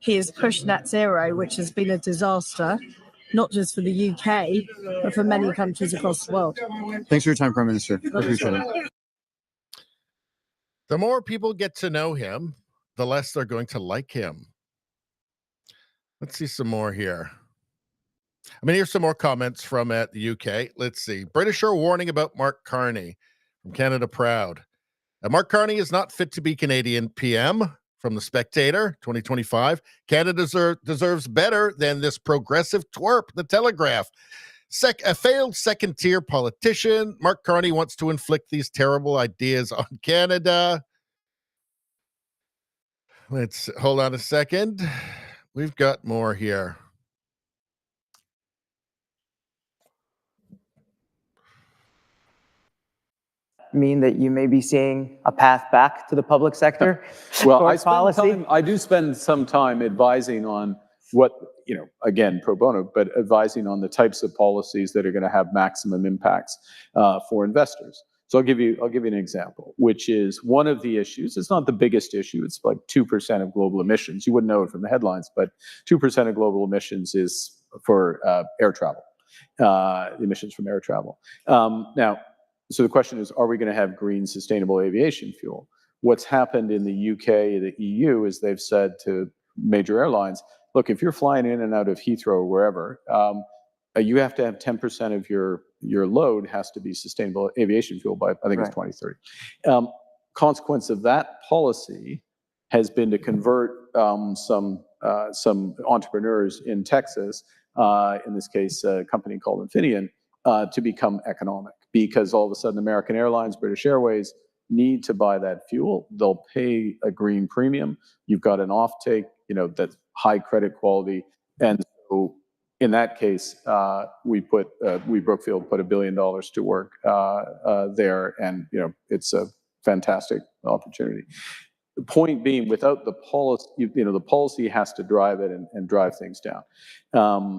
He has pushed net zero, which has been a disaster, not just for the UK, but for many countries across the world. Thanks for your time, Prime Minister. I appreciate it. The more people get to know him, the less they're going to like him. Let's see some more here. I mean, here's some more comments from the UK. Let's see. British are warning about Mark Carney from Canada Proud. Mark Carney is not fit to be Canadian PM. From The Spectator, 2025. Canada deserves better than this progressive twerp, The Telegraph. A failed second-tier politician. Mark Carney wants to inflict these terrible ideas on Canada. Let's hold on a second. We've got more here. Mean that you may be seeing a path back to the public sector? Well, I do spend some time advising on what, again, pro bono, but advising on the types of policies that are going to have maximum impacts for investors. So I'll give you an example, which is one of the issues. It's not the biggest issue. It's like 2% of global emissions. You wouldn't know it from the headlines, but 2% of global emissions is for air travel, emissions from air travel. Now, so the question is, are we going to have green, sustainable aviation fuel? What's happened in the UK, the EU, is they've said to major airlines, look, if you're flying in and out of Heathrow or wherever, you have to have 10% of your load has to be sustainable aviation fuel by, I think it's 2030. Consequence of that policy has been to convert some entrepreneurs in Texas, in this case, a company called Infineon, to become economic, because all of a sudden American Airlines, British Airways need to buy that fuel. They'll pay a green premium. You've got an offtake, that's high credit quality. And so in that case, we Brookfield put $1 billion to work there, and it's a fantastic opportunity. The point being, without the policy, the policy has to drive it and drive things down.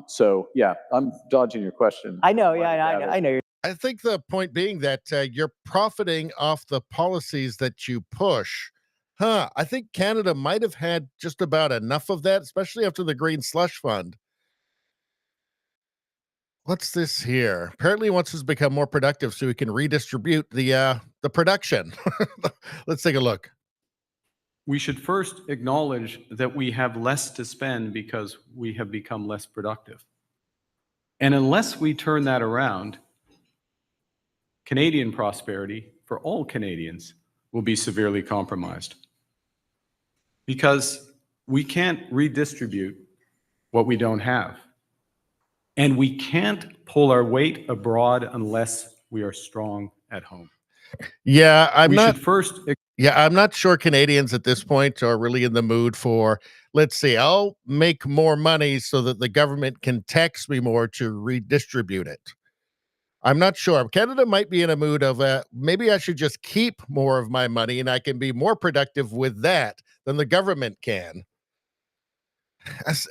So yeah, I'm dodging your question. I know, I know. I think the point being that you're profiting off the policies that you push. I think Canada might have had just about enough of that, especially after the Green Slush Fund. What's this here? Apparently he wants us to become more productive so we can redistribute the production. Let's take a look. We should first acknowledge that we have less to spend because we have become less productive. And unless we turn that around, Canadian prosperity for all Canadians will be severely compromised. Because we can't redistribute what we don't have. And we can't pull our weight abroad unless we are strong at home. Yeah, I'm not sure Canadians at this point are really in the mood for, let's see, I'll make more money so that the government can tax me more to redistribute it. I'm not sure. Canada might be in a mood of maybe I should just keep more of my money and I can be more productive with that than the government can.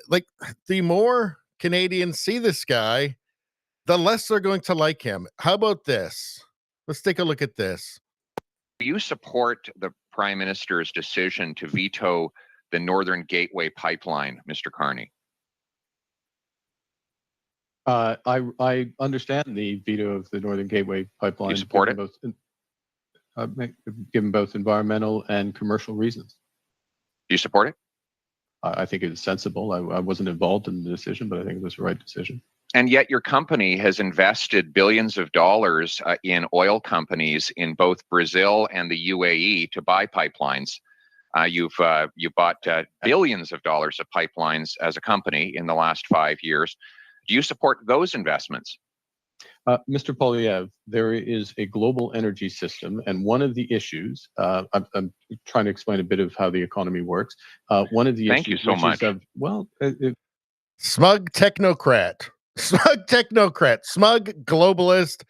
Like, the more Canadians see this guy, the less they're going to like him. How about this? Let's take a look at this. Do you support the Prime Minister's decision to veto the Northern Gateway pipeline, Mr. Carney? I understand the veto of the Northern Gateway pipeline. Do you support it? Given both environmental and commercial reasons. Do you support it? I think it's sensible. I wasn't involved in the decision, but I think it was the right decision. And yet your company has invested billions of dollars in oil companies in both Brazil and the UAE to buy pipelines. You bought billions of dollars of pipelines as a company in the last 5 years. Do you support those investments? Mr. Poilievre, there is a global energy system, and one of the issues, I'm trying to explain a bit of how the economy works. One of the Thank you issues, so which much. is, Smug technocrat, smug globalist,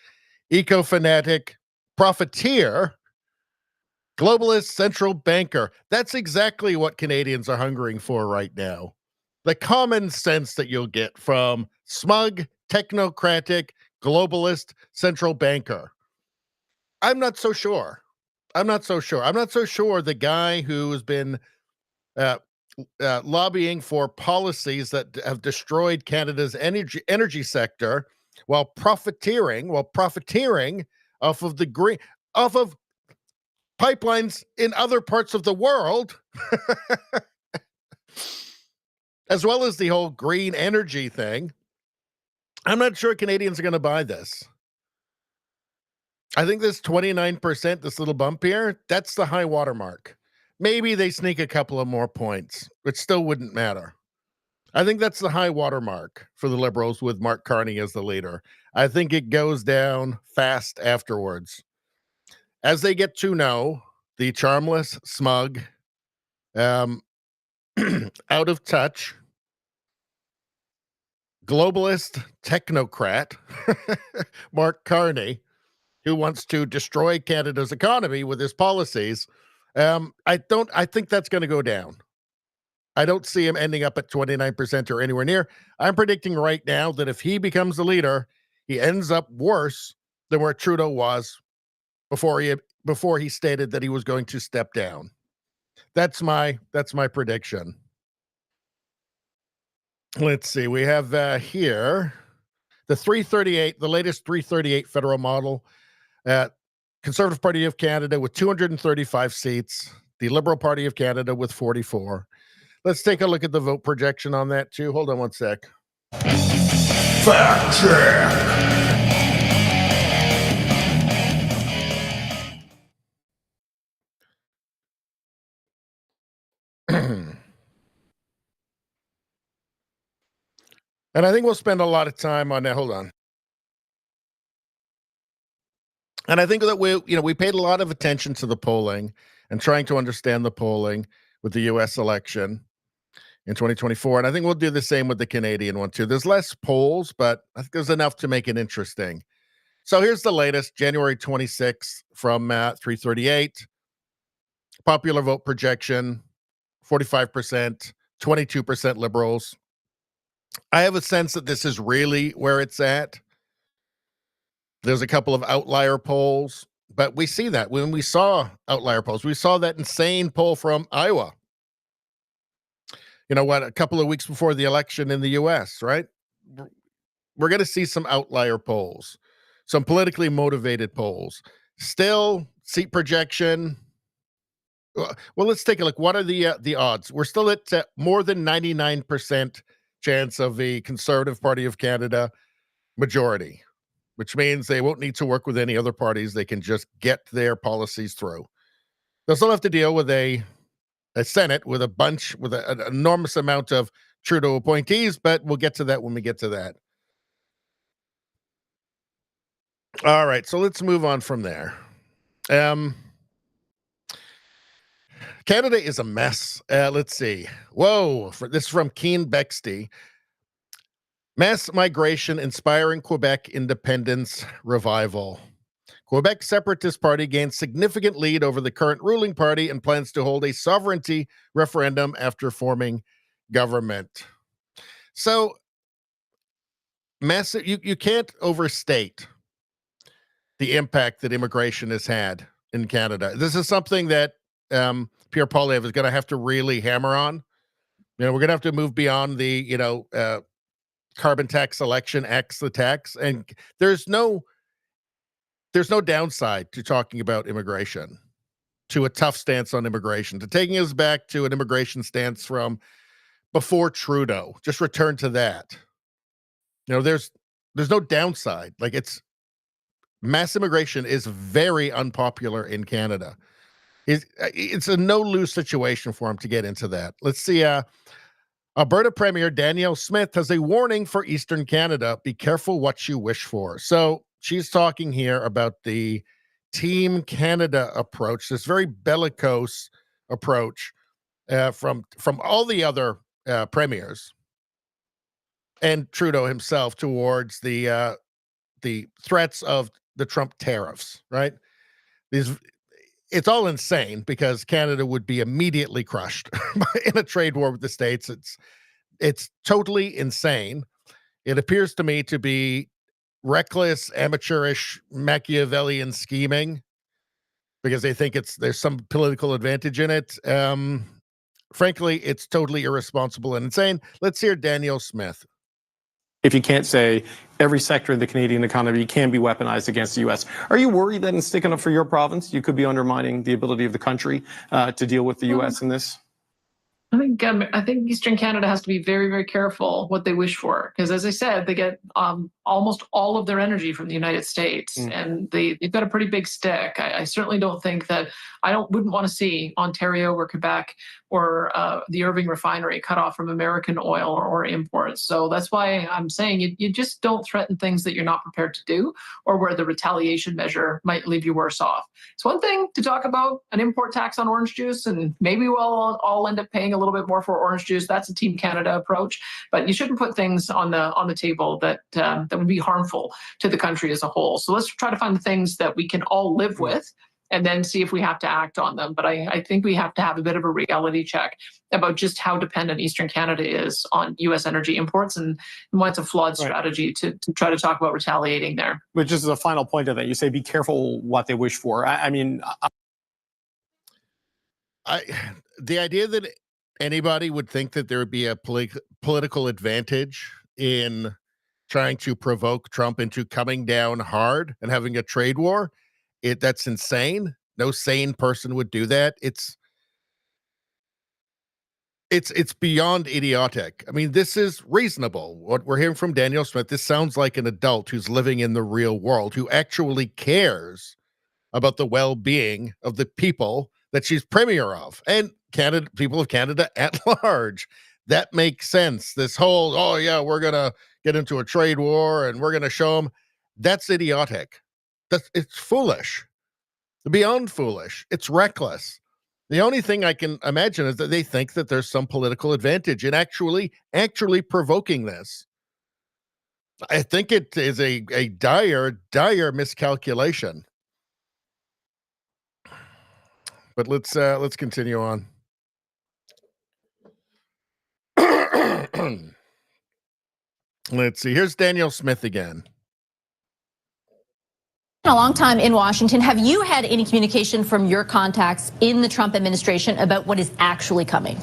eco-fanatic, profiteer, globalist central banker. That's exactly what Canadians are hungering for right now. The common sense that you'll get from smug, technocratic, globalist central banker. I'm not so sure. I'm not so sure the guy who's been lobbying for policies that have destroyed Canada's energy sector while profiteering off of pipelines in other parts of the world, as well as the whole green energy thing. I'm not sure Canadians are going to buy this. I think this 29%, this little bump here, that's the high watermark. Maybe they sneak a couple of more points, which still wouldn't matter. I think that's the high watermark for the Liberals with Mark Carney as the leader. I think it goes down fast afterwards. As they get to know the charmless, smug, out of touch, globalist technocrat, Mark Carney, who wants to destroy Canada's economy with his policies, I think that's going to go down. I don't see him ending up at 29% or anywhere near. I'm predicting right now that if he becomes the leader, he ends up worse than where Trudeau was before he stated that he was going to step down. That's my prediction. Let's see. We have here the 338, the latest 338 federal model. Conservative Party of Canada with 235 seats. The Liberal Party of Canada with 44. Let's take a look at the vote projection on that too. Hold on one sec. Fact check. And I think we'll spend a lot of time on that. Hold on. And I think that we paid a lot of attention to the polling and trying to understand the polling with the U.S. election in 2024. And I think we'll do the same with the Canadian one too. There's less polls, but I think there's enough to make it interesting. So here's the latest, January 26th from 338. Popular vote projection, 45%, 22% Liberals. I have a sense that this is really where it's at. There's a couple of outlier polls, but we see that when we saw outlier polls. We saw that insane poll from Iowa. You know what? A couple of weeks before the election in the U.S., right? We're going to see some outlier polls, some politically motivated polls. Still, seat projection. Well, let's take a look. What are the odds? We're still at more than 99% chance of the Conservative Party of Canada majority, which means they won't need to work with any other parties. They can just get their policies through. They'll still have to deal with a Senate with an enormous amount of Trudeau appointees, but we'll get to that when we get to that. All right, so let's move on from there. Canada is a mess. Let's see. Whoa, this is from Keen Bexty. Mass migration inspiring Quebec independence revival. Quebec Separatist Party gains significant lead over the current ruling party and plans to hold a sovereignty referendum after forming government. So, massive. You can't overstate the impact that immigration has had in Canada. This is something that Pierre Poilievre is going to have to really hammer on. We're going to have to move beyond the carbon tax election, X the tax, and there's no downside to talking about immigration, to a tough stance on immigration, to taking us back to an immigration stance from before Trudeau. Just return to that. there's no downside. Like, mass immigration is very unpopular in Canada. It's a no-lose situation for him to get into that. Let's see. Alberta Premier Danielle Smith has a warning for Eastern Canada. Be careful what you wish for. So she's talking here about the Team Canada approach, this very bellicose approach from all the other premiers and Trudeau himself towards the threats of the Trump tariffs, right? It's all insane because Canada would be immediately crushed in a trade war with the States. It's totally insane. It appears to me to be reckless, amateurish, Machiavellian scheming because they think there's some political advantage in it. Frankly, it's totally irresponsible and insane. Let's hear Danielle Smith. If you can't say every sector of the Canadian economy can be weaponized against the U.S., are you worried that in sticking up for your province, you could be undermining the ability of the country to deal with the U.S. in this? I think Eastern Canada has to be very, very careful what they wish for, because as I said, they get almost all of their energy from the United States, and they've got a pretty big stick. I certainly don't think that wouldn't want to see Ontario or Quebec or the Irving refinery cut off from American oil or imports. So that's why I'm saying you just don't threaten things that you're not prepared to do, or where the retaliation measure might leave you worse off. It's one thing to talk about an import tax on orange juice, and maybe we'll all end up paying a little bit more for orange juice. That's a Team Canada approach, but you shouldn't put things on the table that would be harmful to the country as a whole. So let's try to find the things that we can all live with, and then see if we have to act on them. But I think we have to have a bit of a reality check about just how dependent Eastern Canada is on U.S. energy imports, and why it's a flawed strategy to try to talk about retaliating there. But just as a final point of that, you say be careful what they wish for. The idea that anybody would think that there would be a political advantage in trying to provoke Trump into coming down hard and having a trade war, that's insane. No sane person would do that. It's beyond idiotic. I mean, this is reasonable. What we're hearing from Danielle Smith, this sounds like an adult who's living in the real world, who actually cares about the well-being of the people that she's premier of, and people of Canada at large. That makes sense. This whole, oh yeah, we're gonna get into a trade war and we're gonna show them, that's idiotic. It's foolish, beyond foolish. It's reckless. The only thing I can imagine is that they think that there's some political advantage in actually provoking this. I think it is a dire miscalculation. But let's continue on. Let's see. Here's Danielle Smith again. A long time in Washington. Have you had any communication from your contacts in the Trump administration about what is actually coming?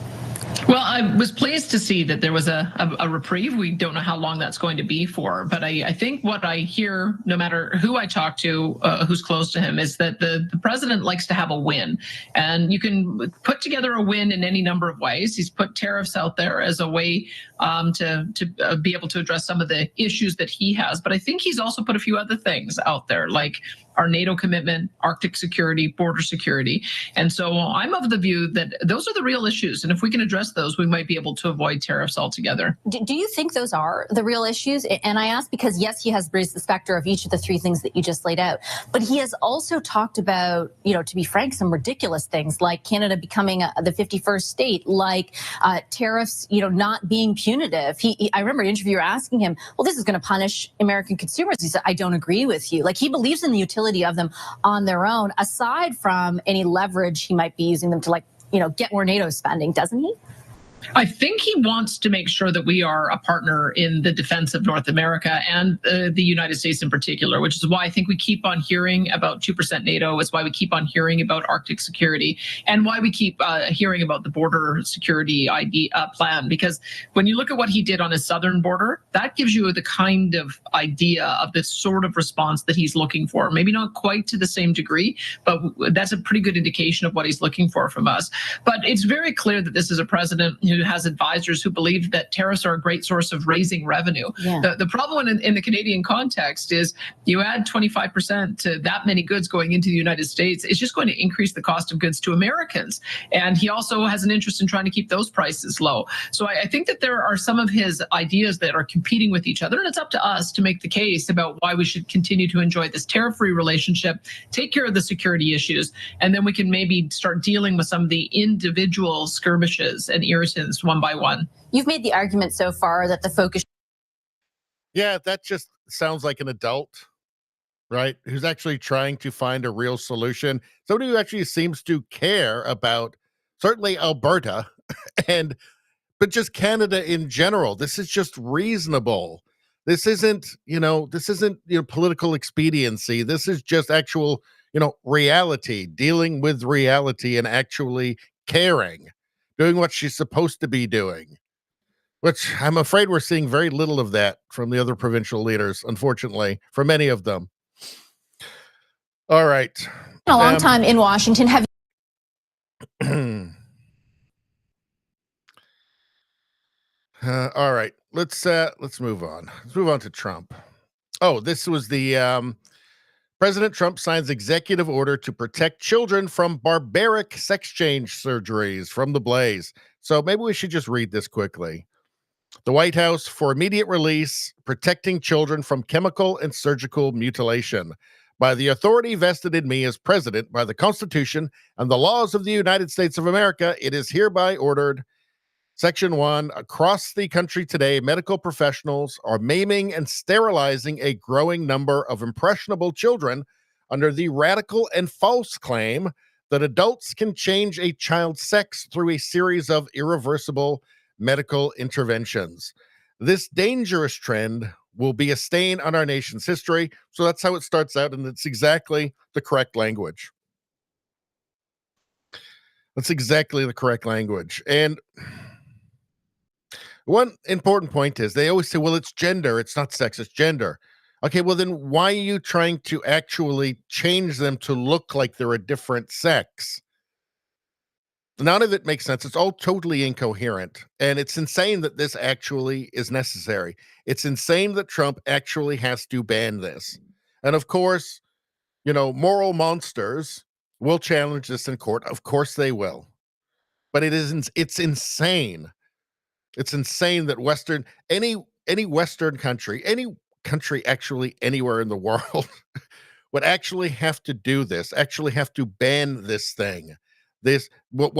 Well, I was pleased to see that there was a reprieve. We don't know how long that's going to be for, but I think what I hear, no matter who I talk to, who's close to him, is that the president likes to have a win. And you can put together a win in any number of ways. He's put tariffs out there as a way to be able to address some of the issues that he has. But I think he's also put a few other things out there, like our NATO commitment, Arctic security, border security. And so I'm of the view that those are the real issues. And if we can address those, we might be able to avoid tariffs altogether. Do you think those are the real issues? And I ask because, yes, he has raised the specter of each of the three things that you just laid out. But he has also talked about, to be frank, some ridiculous things like Canada becoming the 51st state, like tariffs, not being punitive. I remember an interviewer asking him, well, this is going to punish American consumers. He said, I don't agree with you. Like, he believes in the utility of them on their own, aside from any leverage he might be using them to, get more NATO spending, doesn't he? I think he wants to make sure that we are a partner in the defense of North America and the United States in particular, which is why I think we keep on hearing about 2% NATO. It's why we keep on hearing about Arctic security, and why we keep hearing about the border security plan. Because when you look at what he did on his southern border, that gives you the kind of idea of the sort of response that he's looking for. Maybe not quite to the same degree, but that's a pretty good indication of what he's looking for from us. But it's very clear that this is a president who who has advisors who believe that tariffs are a great source of raising revenue. Yeah. The problem in the Canadian context is you add 25% to that many goods going into the United States, it's just going to increase the cost of goods to Americans. And he also has an interest in trying to keep those prices low. So I think that there are some of his ideas that are competing with each other, and it's up to us to make the case about why we should continue to enjoy this tariff-free relationship, take care of the security issues, and then we can maybe start dealing with some of the individual skirmishes and irritants one by one. You've made the argument so far that the focus. Yeah, that just sounds like an adult, right? Who's actually trying to find a real solution. Somebody who actually seems to care about certainly Alberta but just Canada in general. This is just reasonable. This isn't political expediency. This is just actual, reality, dealing with reality and actually caring, doing what she's supposed to be doing. Which I'm afraid we're seeing very little of that from the other provincial leaders, unfortunately, for many of them. All right. A long time in Washington. Have all right. Let's move on. Let's move on to Trump. Oh, this was the President Trump signs executive order to protect children from barbaric sex change surgeries from the Blaze. So maybe we should just read this quickly. The White House for immediate release, protecting children from chemical and surgical mutilation. By the authority vested in me as president by the Constitution and the laws of the United States of America, it is hereby ordered. Section 1, across the country today, medical professionals are maiming and sterilizing a growing number of impressionable children under the radical and false claim that adults can change a child's sex through a series of irreversible medical interventions. This dangerous trend will be a stain on our nation's history. So that's how it starts out, and it's exactly the correct language. That's exactly the correct language. And one important point is they always say, well, it's gender. It's not sex, it's gender. Okay, well, then why are you trying to actually change them to look like they're a different sex? None of it makes sense. It's all totally incoherent. And it's insane that this actually is necessary. It's insane that Trump actually has to ban this. And of course, moral monsters will challenge this in court. Of course they will. But it's insane. It's insane that any Western country, any country actually anywhere in the world would actually have to do this, actually have to ban this thing. This what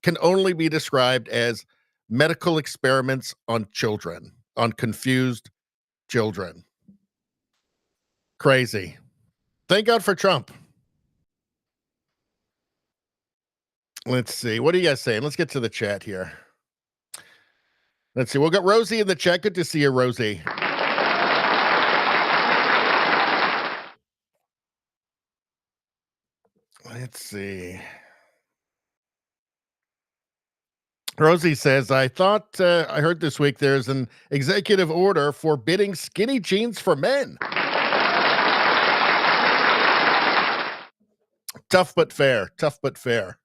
can only be described as medical experiments on children, on confused children. Crazy. Thank God for Trump. Let's see. What are you guys saying? Let's get to the chat here. Let's see. We'll get Rosie in the chat. Good to see you, Rosie. Let's see. Rosie says, I thought I heard this week there's an executive order forbidding skinny jeans for men. Tough but fair. Tough but fair.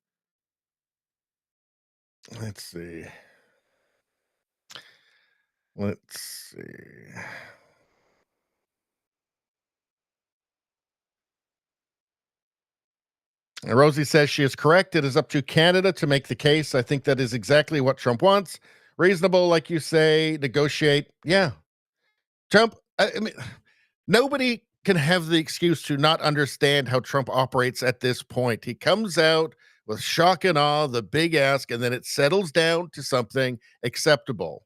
Let's see. Let's see. Rosie says she is correct. It is up to Canada to make the case. I think that is exactly what Trump wants. Reasonable, like you say, negotiate. Yeah. Trump, I mean, nobody can have the excuse to not understand how Trump operates at this point. He comes out with shock and awe, the big ask, and then it settles down to something acceptable.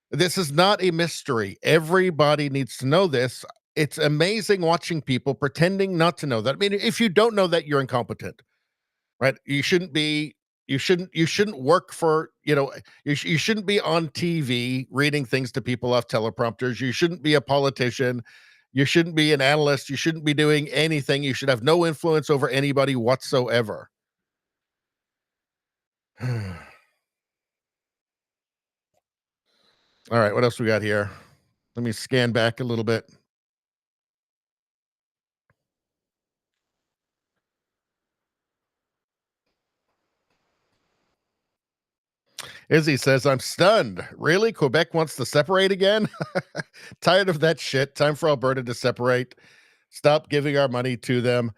This is not a mystery. Everybody needs to know this. It's amazing watching people pretending not to know that. I mean, if you don't know that, you're incompetent, right? You shouldn't work for, you shouldn't be on TV reading things to people off teleprompters. You shouldn't be a politician. You shouldn't be an analyst. You shouldn't be doing anything. You should have no influence over anybody whatsoever. All right, what else we got here? Let me scan back a little bit. Izzy says, I'm stunned. Really? Quebec wants to separate again? Tired of that shit. Time for Alberta to separate. Stop giving our money to them.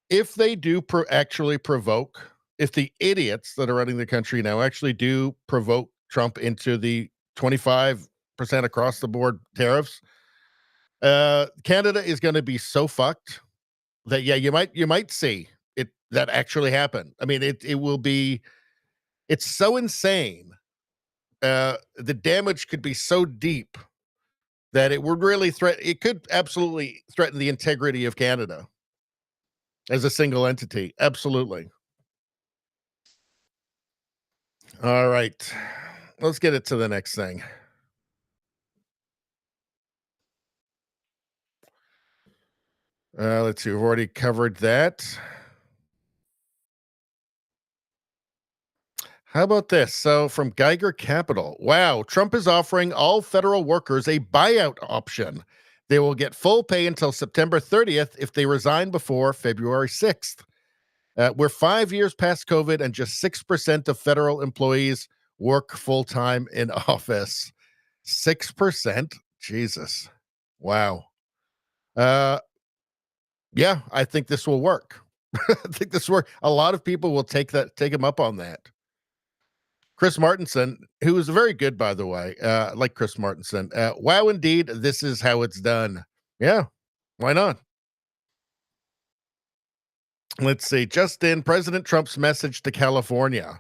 If they do actually provoke, if the idiots that are running the country now actually do provoke Trump into the 25% across the board tariffs, Canada is going to be so fucked that, yeah, you might see it that actually happen. I mean, it will be, it's so insane. The damage could be so deep that it would really it could absolutely threaten the integrity of Canada as a single entity. Absolutely. All right. Let's get it to the next thing. Let's see. We've already covered that. How about this? So from Geiger Capital, wow, Trump is offering all federal workers a buyout option. They will get full pay until September 30th if they resign before February 6th. We're 5 years past COVID and just 6% of federal employees work full-time in office. 6%? Jesus. Wow. Yeah, I think this will work. I think this will work. A lot of people will take him up on that. Chris Martinson, who is very good, by the way, like Chris Martinson. Wow, indeed, this is how it's done. Yeah, why not? Let's see. Just in, President Trump's message to California.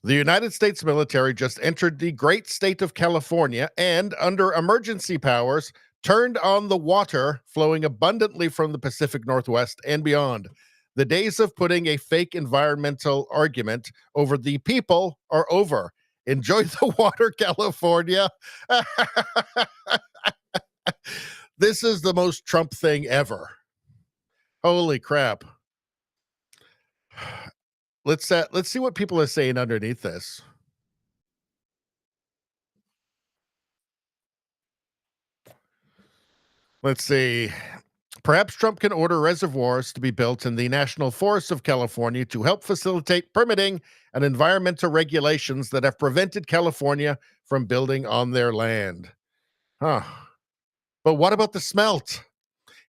The United States military just entered the great state of California and, under emergency powers, turned on the water flowing abundantly from the Pacific Northwest and beyond. The days of putting a fake environmental argument over the people are over. Enjoy the water, California. This is the most Trump thing ever. Holy crap. Let's see what people are saying underneath this. Let's see. Perhaps Trump can order reservoirs to be built in the National Forests of California to help facilitate permitting and environmental regulations that have prevented California from building on their land. Huh. But what about the smelt?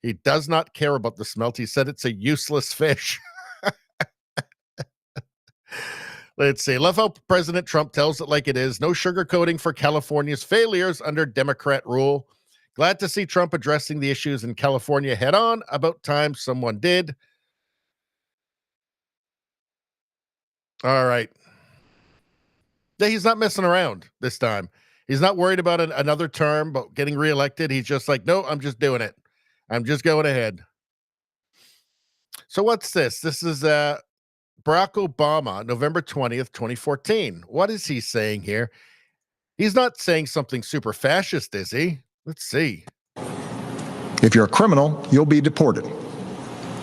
He does not care about the smelt. He said it's a useless fish. Let's see. Love how President Trump tells it like it is. No sugarcoating for California's failures under Democrat rule. Glad to see Trump addressing the issues in California head on. About time someone did. All right. Yeah, he's not messing around this time. He's not worried about another term, but getting reelected. He's just like, no, I'm just doing it. I'm just going ahead. So what's this? This is Barack Obama, November 20th, 2014. What is he saying here? He's not saying something super fascist, is he? Let's see. If you're a criminal, you'll be deported.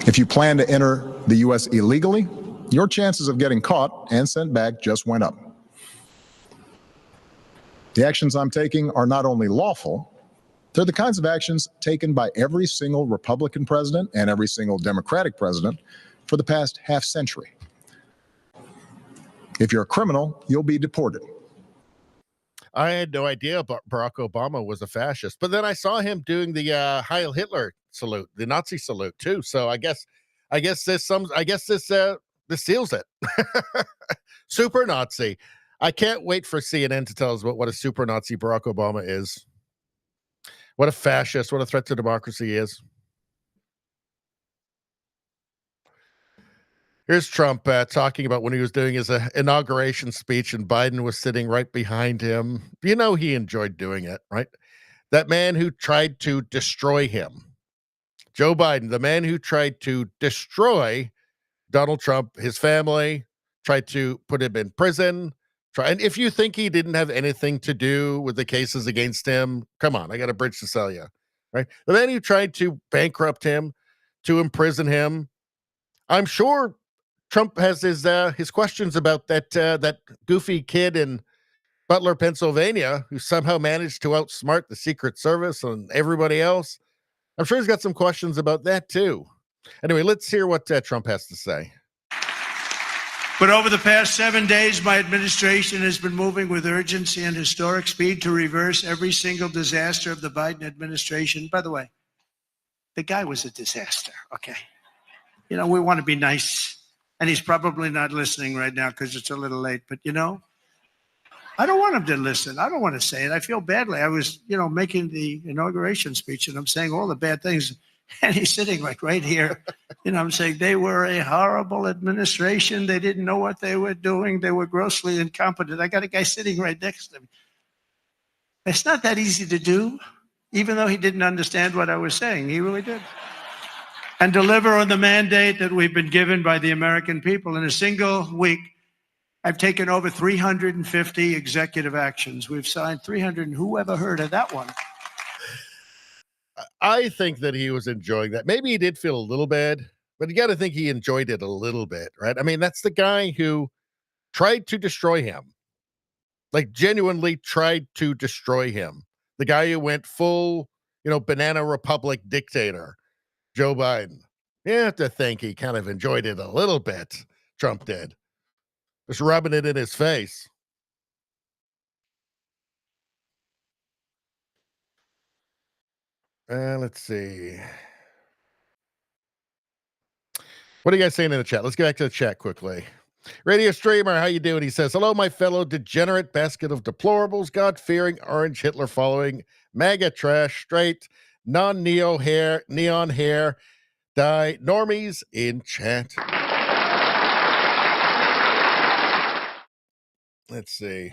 If you plan to enter the U.S. illegally, your chances of getting caught and sent back just went up. The actions I'm taking are not only lawful, they're the kinds of actions taken by every single Republican president and every single Democratic president for the past half century. If you're a criminal, you'll be deported. I had no idea Barack Obama was a fascist, but then I saw him doing the Heil Hitler salute, the Nazi salute too. So I guess this seals it. Super Nazi. I can't wait for CNN to tell us what a super Nazi Barack Obama is. What a fascist, what a threat to democracy he is. Here's Trump talking about when he was doing his inauguration speech and Biden was sitting right behind him. You know he enjoyed doing it, right? That man who tried to destroy him. Joe Biden, the man who tried to destroy Donald Trump, his family, tried to put him in prison. And if you think he didn't have anything to do with the cases against him, come on, I got a bridge to sell you, right? The man who tried to bankrupt him, to imprison him. I'm sure Trump has his questions about that goofy kid in Butler, Pennsylvania, who somehow managed to outsmart the Secret Service and everybody else. I'm sure he's got some questions about that too. Anyway, let's hear what Trump has to say. But over the past 7 days, my administration has been moving with urgency and historic speed to reverse every single disaster of the Biden administration. By the way, the guy was a disaster, okay? You know, we want to be nice, and he's probably not listening right now because it's a little late, but you know, I don't want him to listen. I don't want to say it. I feel badly. I was, you know, making the inauguration speech, and I'm saying all the bad things, and he's sitting like right here. You know, I'm saying they were a horrible administration. They didn't know what they were doing. They were grossly incompetent. I got a guy sitting right next to me. It's not that easy to do, even though he didn't understand what I was saying. He really did. And deliver on the mandate that we've been given by the American people. In a single week, I've taken over 350 executive actions. We've signed 300. Who ever heard of that one? I think that he was enjoying that. Maybe he did feel a little bad, but you got to think he enjoyed it a little bit, right? I mean, that's the guy who tried to destroy him. Like, genuinely tried to destroy him. The guy who went full, you know, banana republic dictator, Joe Biden. You have to think he kind of enjoyed it a little bit. Trump did. Just rubbing it in his face. Let's see. What are you guys saying in the chat? Let's get back to the chat quickly. Radio streamer, how you doing? He says, hello, my fellow degenerate basket of deplorables, God-fearing, orange Hitler following, MAGA trash, straight, neon hair, dye, normies in chat. Let's see.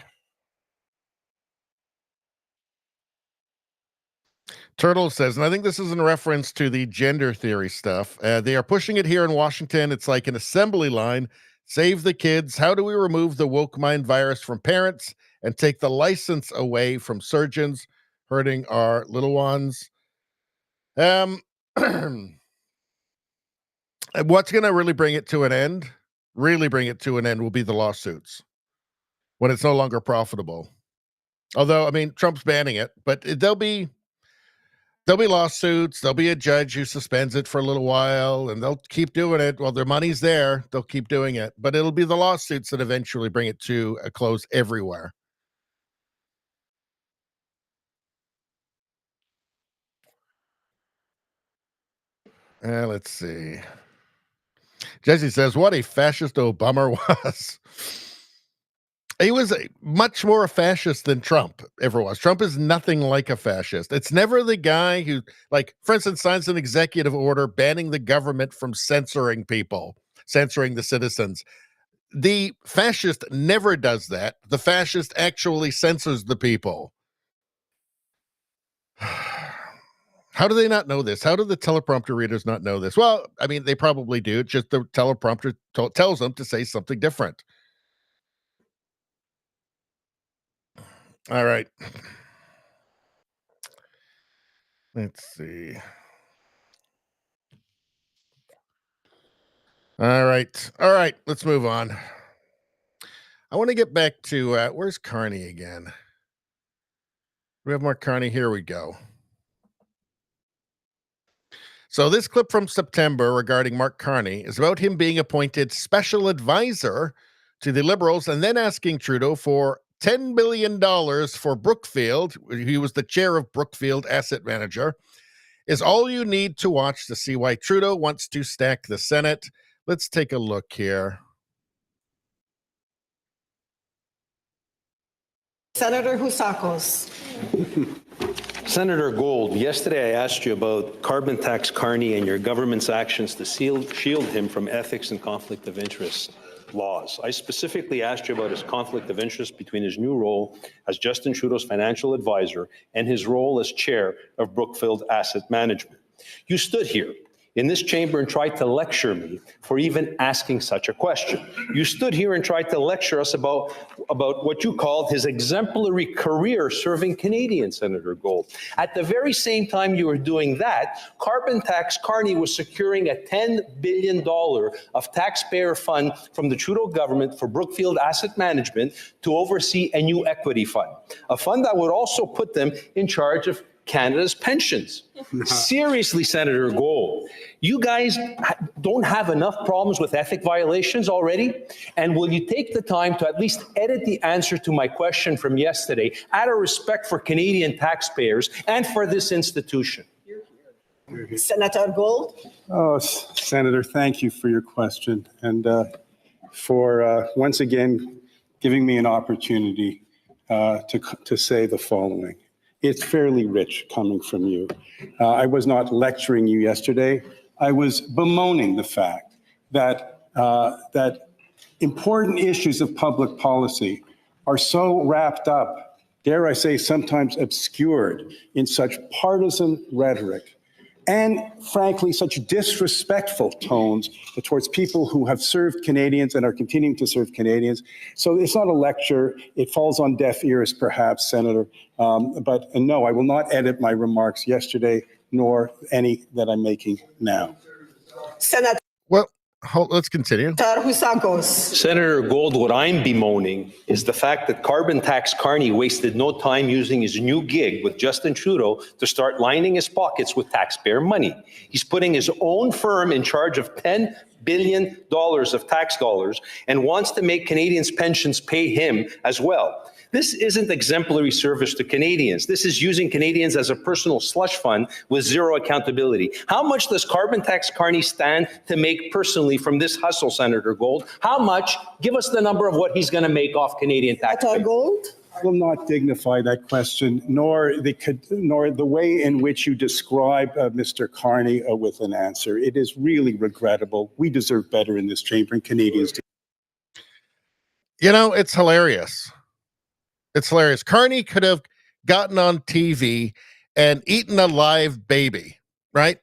Turtle says, and I think this is in reference to the gender theory stuff. They are pushing it here in Washington. It's like an assembly line. Save the kids. How do we remove the woke mind virus from parents and take the license away from surgeons hurting our little ones? What's going to really bring it to an end? Really bring it to an end will be the lawsuits when it's no longer profitable. Although, I mean, Trump's banning it, but there'll be lawsuits. There'll be a judge who suspends it for a little while, and they'll keep doing it. While their money's there, they'll keep doing it. But it'll be the lawsuits that eventually bring it to a close everywhere. Let's see. Jesse says, what a fascist Obama was. He was much more a fascist than Trump ever was. Trump is nothing like a fascist. It's never the guy who, like, for instance, signs an executive order banning the government from censoring people, censoring the citizens. The fascist never does that. The fascist actually censors the people. How do they not know this? How do the teleprompter readers not know this? Well, I mean, they probably do. It's just the teleprompter tells them to say something different. All right. Let's see. All right. Let's move on. I want to get back to where's Carney again? We have more Carney. Here we go. So this clip from September regarding Mark Carney is about him being appointed special advisor to the Liberals and then asking Trudeau for $10 billion for Brookfield. He was the chair of Brookfield Asset Manager. Is all you need to watch to see why Trudeau wants to stack the Senate. Let's take a look here. Senator Husakos. Senator Gold, yesterday I asked you about carbon tax Carney and your government's actions to shield him from ethics and conflict of interest laws. I specifically asked you about his conflict of interest between his new role as Justin Trudeau's financial advisor and his role as chair of Brookfield Asset Management. You stood here in this chamber and tried to lecture me for even asking such a question. You stood here and tried to lecture us about what you called his exemplary career serving Canadians, Senator Gold. At the very same time you were doing that, carbon tax Carney was securing a $10 billion of taxpayer fund from the Trudeau government for Brookfield Asset Management to oversee a new equity fund, a fund that would also put them in charge of Canada's pensions. Seriously, Senator Gold, you guys don't have enough problems with ethic violations already? And will you take the time to at least edit the answer to my question from yesterday out of respect for Canadian taxpayers and for this institution? Senator Gold. Oh, Senator, thank you for your question and for once again giving me an opportunity to say the following. It's fairly rich coming from you. I was not lecturing you yesterday. I was bemoaning the fact that that important issues of public policy are so wrapped up, dare I say, sometimes obscured in such partisan rhetoric and, frankly, such disrespectful tones towards people who have served Canadians and are continuing to serve Canadians. So it's not a lecture. It falls on deaf ears, perhaps, Senator. But no, I will not edit my remarks yesterday, nor any that I'm making now. Senator. Well, let's continue. Senator Gold, what I'm bemoaning is the fact that Carbon Tax Carney wasted no time using his new gig with Justin Trudeau to start lining his pockets with taxpayer money. He's putting his own firm in charge of $10 billion of tax dollars and wants to make Canadians' pensions pay him as well. This isn't exemplary service to Canadians. This is using Canadians as a personal slush fund with zero accountability. How much does Carbon Tax Carney stand to make personally from this hustle, Senator Gold? How much? Give us the number of what he's going to make off Canadian taxpayers. Senator Gold. I will not dignify that question, nor the way in which you describe Mr. Carney with an answer. It is really regrettable. We deserve better in this chamber, and Canadians do. You know, it's hilarious. It's hilarious. Carney could have gotten on TV and eaten a live baby, right?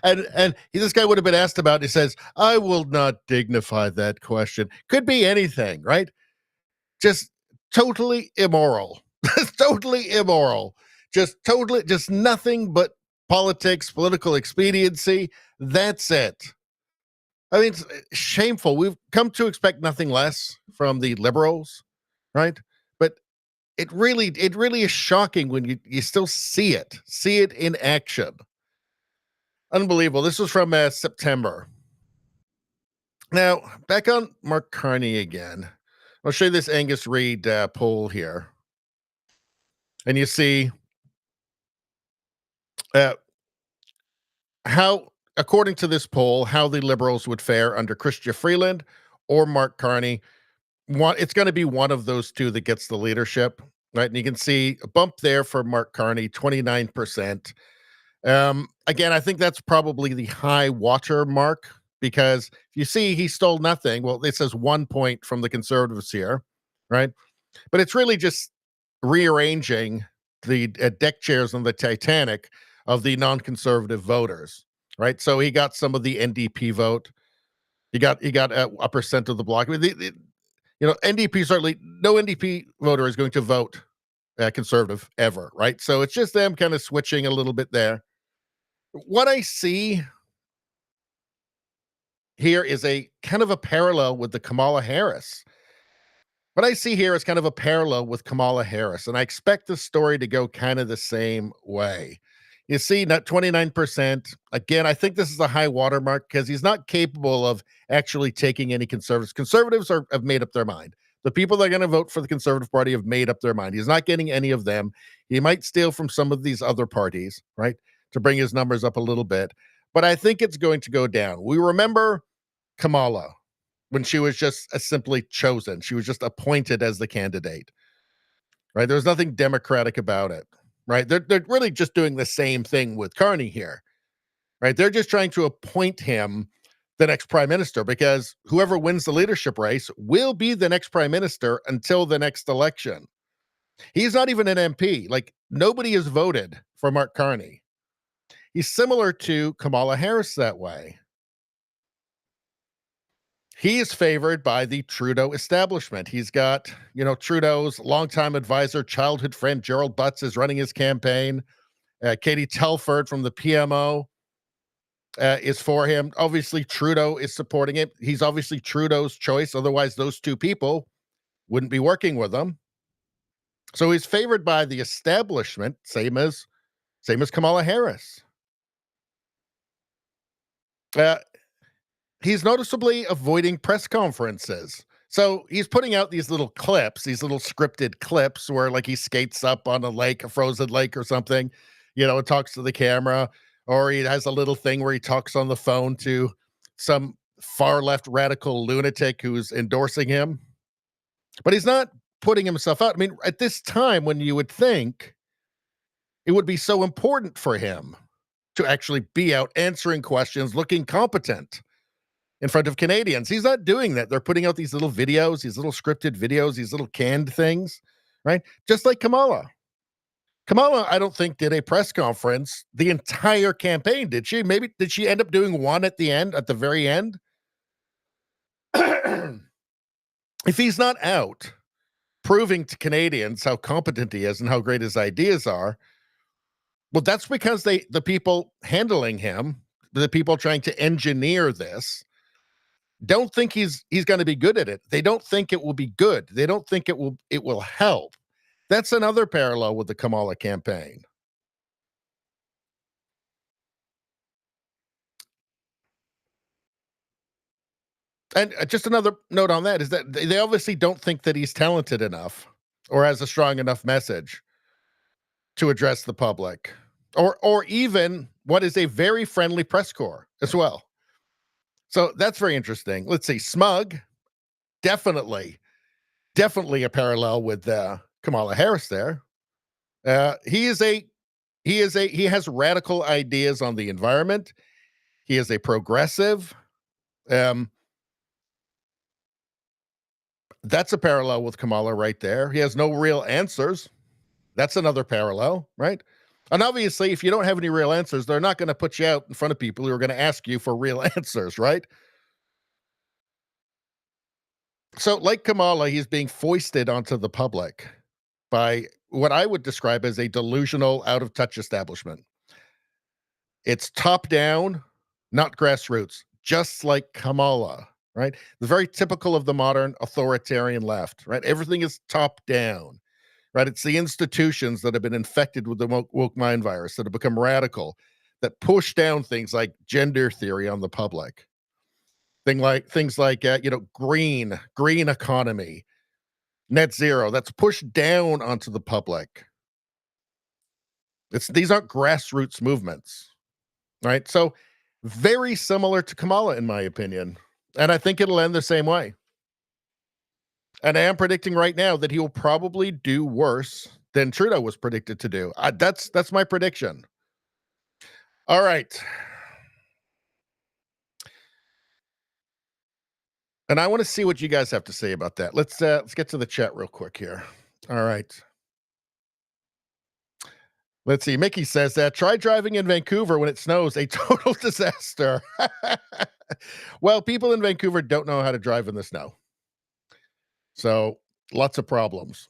and this guy would have been asked about it. He says, I will not dignify that question. Could be anything, right? Just totally immoral. Totally immoral. Just nothing but politics, political expediency. That's it. I mean, it's shameful. We've come to expect nothing less from the Liberals. Right. But it really is shocking when you still see it in action. Unbelievable. This was from September. Now, back on Mark Carney again. I'll show you this Angus Reid poll here. And you see how, according to this poll, how the Liberals would fare under Chrystia Freeland or Mark Carney. It's going to be one of those two that gets the leadership, right? And you can see a bump there for Mark Carney, 29%. Again, I think that's probably the high water mark because you see he stole nothing. Well, it says 1 point from the Conservatives here, right? But it's really just rearranging the deck chairs on the Titanic of the non-conservative voters, right? So he got some of the NDP vote. He got a percent of the bloc. I mean, NDP certainly, no NDP voter is going to vote conservative ever, right? So it's just them kind of switching a little bit there. What I see here is a kind of a parallel with the Kamala Harris. What I see here is kind of a parallel with Kamala Harris, and I expect the story to go kind of the same way. You see, not 29%. Again, I think this is a high watermark because he's not capable of actually taking any conservatives. Conservatives have made up their mind. The people that are going to vote for the Conservative Party have made up their mind. He's not getting any of them. He might steal from some of these other parties, right, to bring his numbers up a little bit. But I think it's going to go down. We remember Kamala when she was just simply chosen. She was just appointed as the candidate, right? There's nothing democratic about it. Right. They're really just doing the same thing with Carney here. Right. They're just trying to appoint him the next prime minister because whoever wins the leadership race will be the next prime minister until the next election. He's not even an MP. Like nobody has voted for Mark Carney. He's similar to Kamala Harris that way. He is favored by the Trudeau establishment. He's got, Trudeau's longtime advisor, childhood friend, Gerald Butts is running his campaign. Katie Telford from the PMO is for him. Obviously, Trudeau is supporting it. He's obviously Trudeau's choice. Otherwise, those two people wouldn't be working with him. So he's favored by the establishment, same as Kamala Harris. He's noticeably avoiding press conferences. So he's putting out these little clips, these little scripted clips where like he skates up on a lake, a frozen lake or something, and talks to the camera, or he has a little thing where he talks on the phone to some far left radical lunatic who's endorsing him. But he's not putting himself out. I mean, at this time when you would think it would be so important for him to actually be out answering questions, looking competent in front of Canadians. He's not doing that. They're putting out these little videos, these little scripted videos, these little canned things, right? Just like Kamala. Kamala, I don't think, did a press conference the entire campaign, did she? Maybe, did she end up doing one at the very end? If he's not out proving to Canadians how competent he is and how great his ideas are, well, that's because the people handling him, the people trying to engineer this, don't think he's going to be good at it. They don't think it will be good. They don't think it will help. That's another parallel with the Kamala campaign. And just another note on that is that they obviously don't think that he's talented enough or has a strong enough message to address the public, or even what is a very friendly press corps as well. So that's very interesting. Let's see. Smug, definitely a parallel with Kamala Harris there. He has radical ideas on the environment. He is a progressive. That's a parallel with Kamala right there. He has no real answers. That's another parallel, right? And obviously, if you don't have any real answers, they're not going to put you out in front of people who are going to ask you for real answers, right? So, like Kamala, he's being foisted onto the public by what I would describe as a delusional, out-of-touch establishment. It's top-down, not grassroots, just like Kamala, right? The very typical of the modern authoritarian left, right? Everything is top-down, right? It's the institutions that have been infected with the woke mind virus that have become radical, that push down things like gender theory on the public. Things like green economy, net zero, that's pushed down onto the public. These aren't grassroots movements, right? So very similar to Kamala, in my opinion. And I think it'll end the same way. And I am predicting right now that he will probably do worse than Trudeau was predicted to do. That's my prediction. All right. And I want to see what you guys have to say about that. Let's get to the chat real quick here. All right. Let's see. Mickey says that try driving in Vancouver when it snows, a total disaster. Well, people in Vancouver don't know how to drive in the snow. So lots of problems.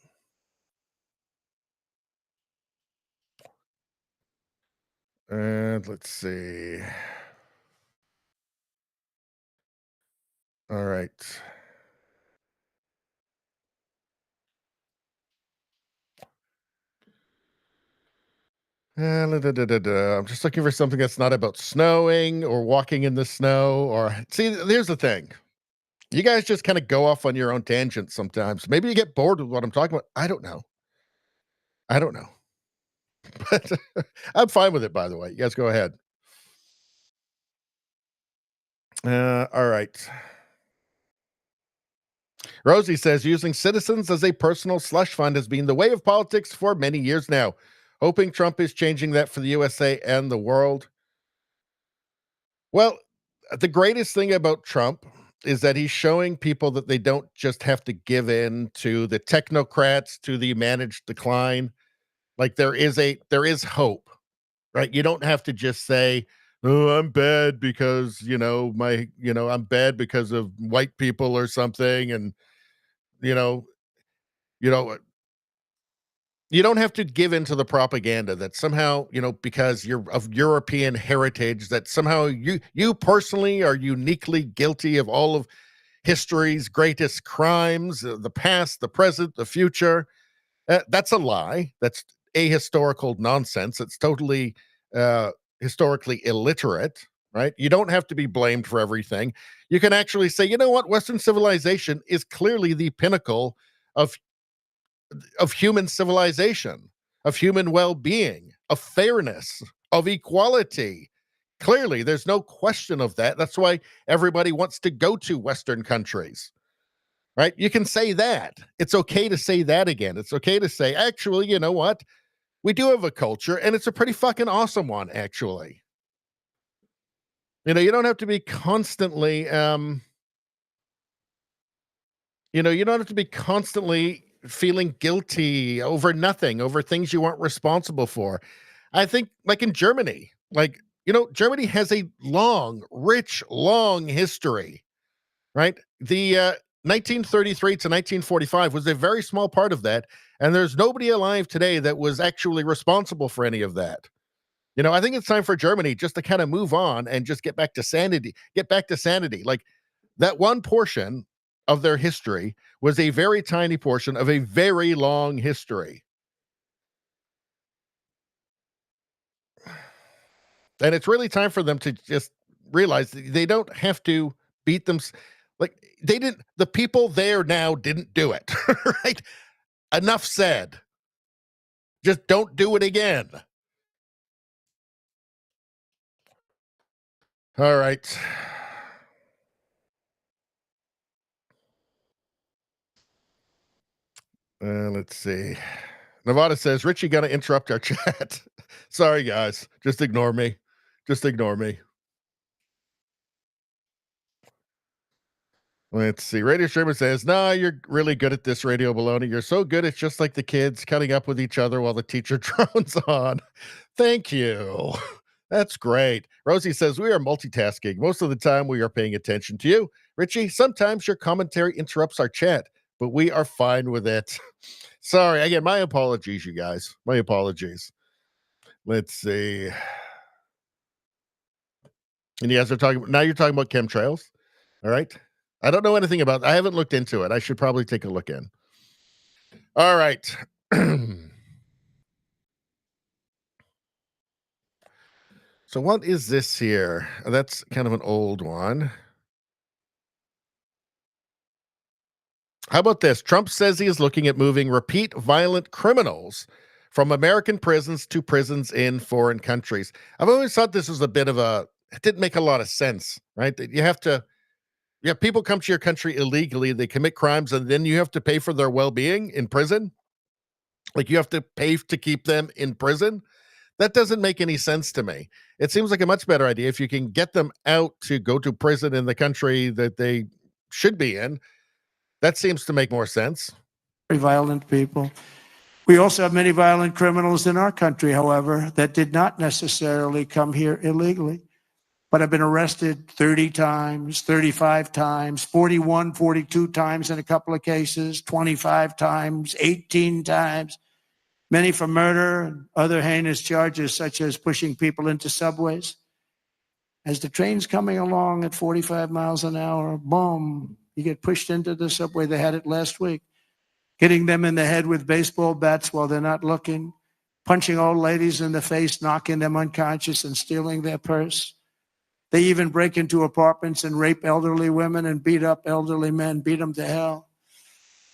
And let's see. All right. I'm just looking for something that's not about snowing or walking in the snow. Or see, here's the thing. You guys just kind of go off on your own tangents sometimes. Maybe you get bored with what I'm talking about. I don't know. But I'm fine with it, by the way. You guys go ahead. All right. Rosie says, using citizens as a personal slush fund has been the way of politics for many years now. Hoping Trump is changing that for the USA and the world. Well, the greatest thing about Trump is that he's showing people that they don't just have to give in to the technocrats, to the managed decline. Like there is hope, right? You don't have to just say, oh, I'm bad because, I'm bad because of white people or something. And, you don't have to give into the propaganda that somehow, because you're of European heritage, that somehow you personally are uniquely guilty of all of history's greatest crimes, the past, the present, the future. That's a lie. That's ahistorical nonsense. It's totally historically illiterate, right? You don't have to be blamed for everything. You can actually say, you know what? Western civilization is clearly the pinnacle of human civilization, of human well-being, of fairness, of equality. Clearly, there's no question of that. That's why everybody wants to go to Western countries, right? You can say that. It's okay to say that again. It's okay to say, actually, you know what? We do have a culture, and it's a pretty fucking awesome one, actually. You know, you don't have to be constantly, you don't have to be constantly feeling guilty over nothing, over things you aren't responsible for. I think, like in Germany, Germany has a long, rich, long history, right? The 1933 to 1945 was a very small part of that, and there's nobody alive today that was actually responsible for any of that. You know, I think it's time for Germany just to kind of move on and just get back to sanity. Like that one portion of their history was a very tiny portion of a very long history. And it's really time for them to just realize they don't have to beat them. Like the people there now didn't do it, right? Enough said. Just don't do it again. All right. Let's see. Nevada says, Richie got to interrupt our chat. Sorry, guys. Just ignore me. Just ignore me. Let's see. Radio Streamer says, nah, you're really good at this, Radio Baloney. You're so good. It's just like the kids cutting up with each other while the teacher drones on. Thank you. That's great. Rosie says, we are multitasking. Most of the time, we are paying attention to you. Richie, sometimes your commentary interrupts our chat, but we are fine with it. Sorry. Again, my apologies, you guys. My apologies. Let's see. And you guys are talking, now you're talking about chemtrails. All right. I don't know anything about, I haven't looked into it. I should probably take a look in. All right. So what is this here? That's kind of an old one. How about this? Trump says he is looking at moving repeat violent criminals from American prisons to prisons in foreign countries. I've always thought this was a bit of it didn't make a lot of sense, right? That you have people come to your country illegally, they commit crimes, and then you have to pay for their well-being in prison. Like you have to pay to keep them in prison. That doesn't make any sense to me. It seems like a much better idea if you can get them out to go to prison in the country that they should be in. That seems to make more sense. Very violent people. We also have many violent criminals in our country, however, that did not necessarily come here illegally, but have been arrested 30 times, 35 times, 41, 42 times in a couple of cases, 25 times, 18 times. Many for murder and other heinous charges, such as pushing people into subways. As the train's coming along at 45 miles an hour, boom, you get pushed into the subway. They had it last week. Hitting them in the head with baseball bats while they're not looking, punching old ladies in the face, knocking them unconscious and stealing their purse. They even break into apartments and rape elderly women and beat up elderly men, beat them to hell.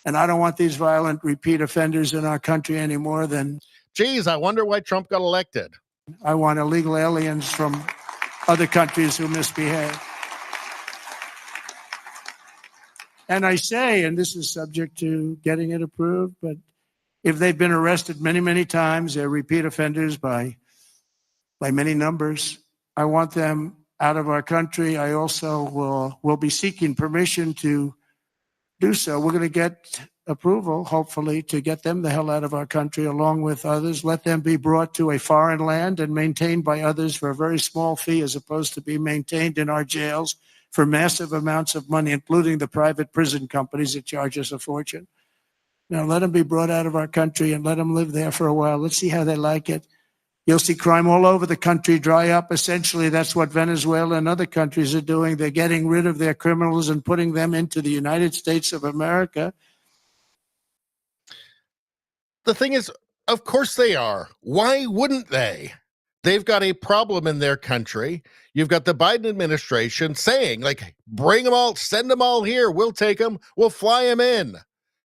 And I don't want these violent repeat offenders in our country any more than... Geez, I wonder why Trump got elected. I want illegal aliens from other countries who misbehave. And I say, and this is subject to getting it approved, but if they've been arrested many, many times, they're repeat offenders by many numbers, I want them out of our country. I also will be seeking permission to do so. We're going to get approval, hopefully, to get them the hell out of our country along with others. Let them be brought to a foreign land and maintained by others for a very small fee, as opposed to be maintained in our jails for massive amounts of money, including the private prison companies that charge us a fortune. Now, let them be brought out of our country and let them live there for a while. Let's see how they like it. You'll see crime all over the country dry up. Essentially, that's what Venezuela and other countries are doing. They're getting rid of their criminals and putting them into the United States of America. the thing is, of course they are. Why wouldn't they? They've got a problem in their country. You've got the Biden administration saying, like, bring them all, send them all here. We'll take them. We'll fly them in.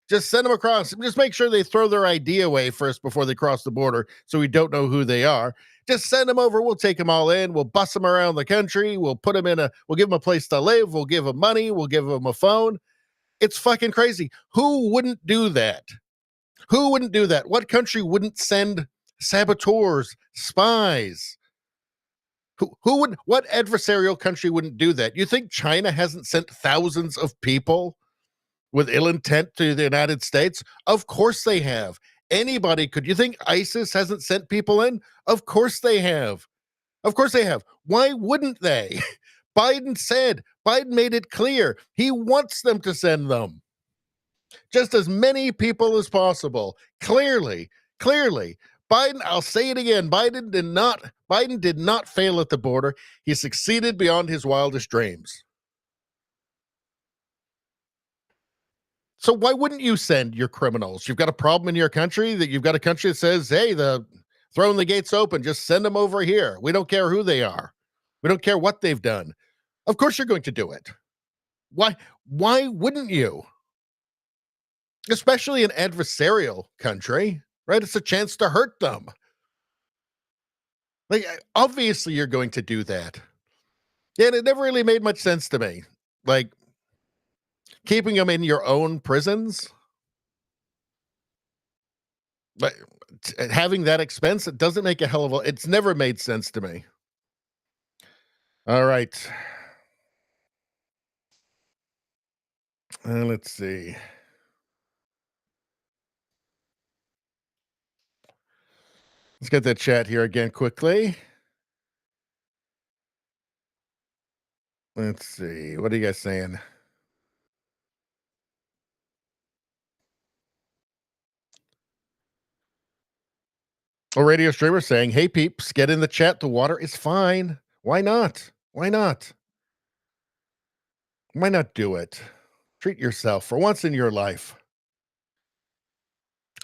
Just send them across. Just make sure they throw their ID away first before they cross the border so we don't know who they are. Just send them over. We'll take them all in. We'll bus them around the country. We'll put them we'll give them a place to live. We'll give them money. We'll give them a phone. It's fucking crazy. Who wouldn't do that? Who wouldn't do that? What country wouldn't send saboteurs, spies? What adversarial country wouldn't do that? You think China hasn't sent thousands of people with ill intent to the United States? Of course they have. Anybody could. You think ISIS hasn't sent people in? Of course they have. Of course they have. Why wouldn't they? Biden made it clear he wants them to send them. Just as many people as possible. Clearly. Biden, I'll say it again, Biden did not fail at the border. He succeeded beyond his wildest dreams. So why wouldn't you send your criminals? You've got a problem in your country, that you've got a country that says, hey, throwing the gates open, just send them over here. We don't care who they are. We don't care what they've done. Of course you're going to do it. Why wouldn't you? Especially an adversarial country, right? It's a chance to hurt them. Like, obviously you're going to do that. Yeah, and it never really made much sense to me. Like, keeping them in your own prisons, but having that expense, it doesn't make a hell of a... It's never made sense to me. All right. Let's see. Let's get that chat here again quickly. Let's see. What are you guys saying? A radio streamer saying, hey, peeps, get in the chat. The water is fine. Why not? Why not? Why not do it? Treat yourself for once in your life.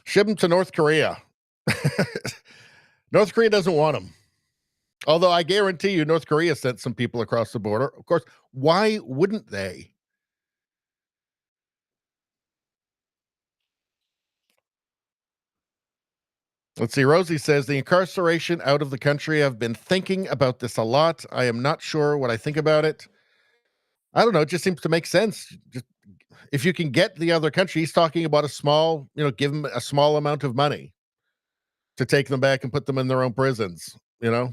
Ship them to North Korea. North Korea doesn't want them. Although I guarantee you North Korea sent some people across the border. Of course, why wouldn't they? Let's see. Rosie says, the incarceration out of the country. I've been thinking about this a lot. I am not sure what I think about it. I don't know. It just seems to make sense. Just, if you can get the other country, he's talking about a small, give them a small amount of money to take them back and put them in their own prisons, All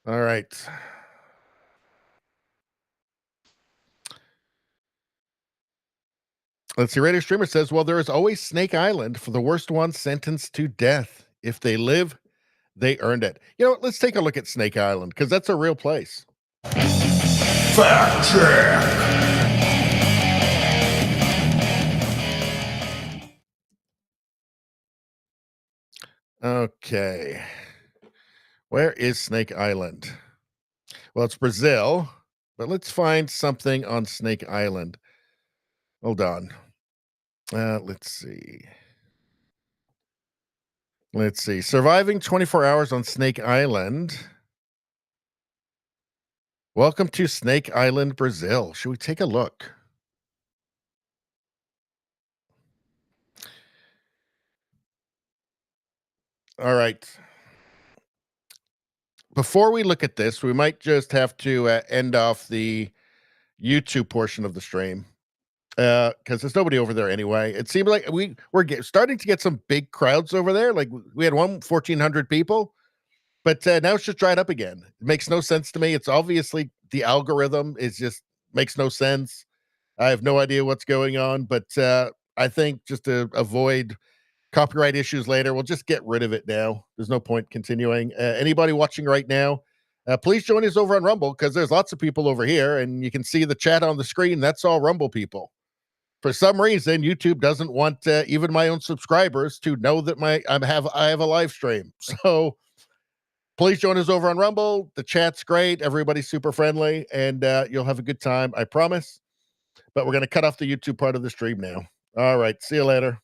right. Let's see. Radio Streamer says, well, there is always Snake Island for the worst ones sentenced to death. If they live, they earned it. Let's take a look at Snake Island, because that's a real place. Fact check. Okay. Where is Snake Island? Well, it's Brazil, but let's find something on Snake Island. Hold on. Let's see. Let's see. Surviving 24 hours on Snake Island. Welcome to Snake Island, Brazil. Should we take a look? All right. Before we look at this, we might just have to end off the YouTube portion of the stream, because there's nobody over there anyway. It seemed like we're starting to get some big crowds over there. Like, we had 1,400 people, but now it's just dried up again. It makes no sense to me. It's obviously the algorithm is just makes no sense. I have no idea what's going on, but I think just to avoid copyright issues later, we'll just get rid of it now. There's no point continuing. Anybody watching right now, please join us over on Rumble, because there's lots of people over here, and you can see the chat on the screen. That's all Rumble people. For some reason, YouTube doesn't want even my own subscribers to know that I have a live stream. So please join us over on Rumble. The chat's great. Everybody's super friendly, and you'll have a good time, I promise. But we're going to cut off the YouTube part of the stream now. All right. See you later.